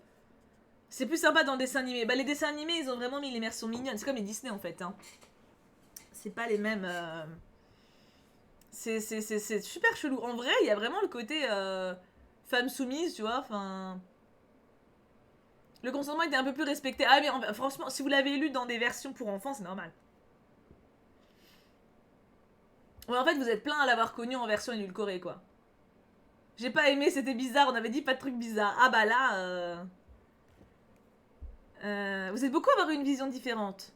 C'est plus sympa dans le dessin animé. Bah les dessins animés, ils ont vraiment mis les mères sont mignonnes. C'est comme les Disney, en fait, hein. C'est pas les mêmes... C'est super chelou. En vrai, il y a vraiment le côté femme soumise, tu vois. Enfin, le consentement était un peu plus respecté. Ah mais franchement, si vous l'avez lu dans des versions pour enfants, c'est normal. Ouais, en fait, vous êtes plein à l'avoir connu en version édulcorée, quoi. J'ai pas aimé, c'était bizarre. On avait dit pas de trucs bizarres. Ah bah là, vous êtes beaucoup à avoir une vision différente.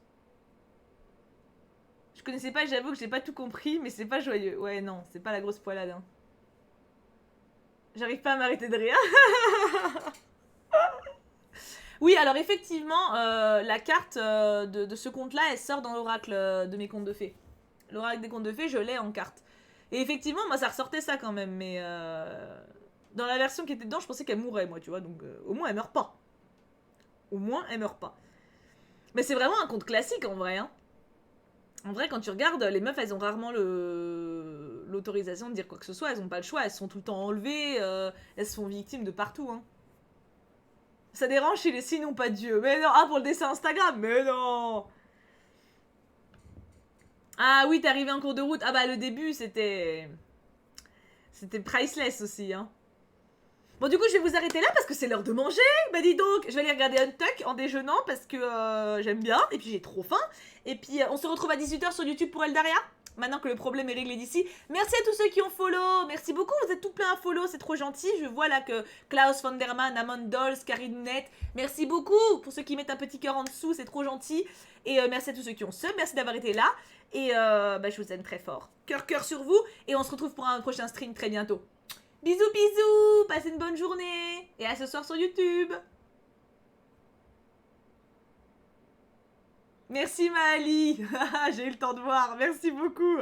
Je connaissais pas, j'avoue que j'ai pas tout compris, mais c'est pas joyeux. Ouais, non, c'est pas la grosse poilade, hein. J'arrive pas à m'arrêter de rire. Oui, alors effectivement, la carte de ce conte-là, elle sort dans l'oracle de mes contes de fées. L'oracle des contes de fées, je l'ai en carte. Et effectivement, moi, ça ressortait ça quand même, mais dans la version qui était dedans, je pensais qu'elle mourrait, moi, tu vois, donc au moins, elle meurt pas. Au moins, elle meurt pas. Mais c'est vraiment un conte classique, en vrai, hein. En vrai, quand tu regardes, les meufs, elles ont rarement l'autorisation de dire quoi que ce soit. Elles ont pas le choix. Elles sont tout le temps enlevées. Elles se font victimes de partout. Hein. Ça dérange si les signes n'ont pas de dieu. Mais non. Ah, pour le dessin Instagram. Mais non. Ah oui, t'es arrivé en cours de route. Ah bah, le début, c'était... C'était priceless aussi, hein. Bon, du coup, je vais vous arrêter là parce que c'est l'heure de manger. Bah, dis donc, je vais aller regarder Untuck en déjeunant parce que j'aime bien. Et puis, j'ai trop faim. Et puis, on se retrouve à 18h sur YouTube pour Eldaria. Maintenant que le problème est réglé d'ici. Merci à tous ceux qui ont follow. Merci beaucoup. Vous êtes tout plein à follow. C'est trop gentil. Je vois là que Klaus Vanderman, Amon Dolls, Karine Net. Merci beaucoup pour ceux qui mettent un petit cœur en dessous. C'est trop gentil. Et merci à tous ceux qui ont sub. Merci d'avoir été là. Et je vous aime très fort. Cœur sur vous. Et on se retrouve pour un prochain stream très bientôt. Bisous, bisous. Passez une bonne journée. Et à ce soir sur YouTube. Merci Maali. J'ai eu le temps de voir. Merci beaucoup.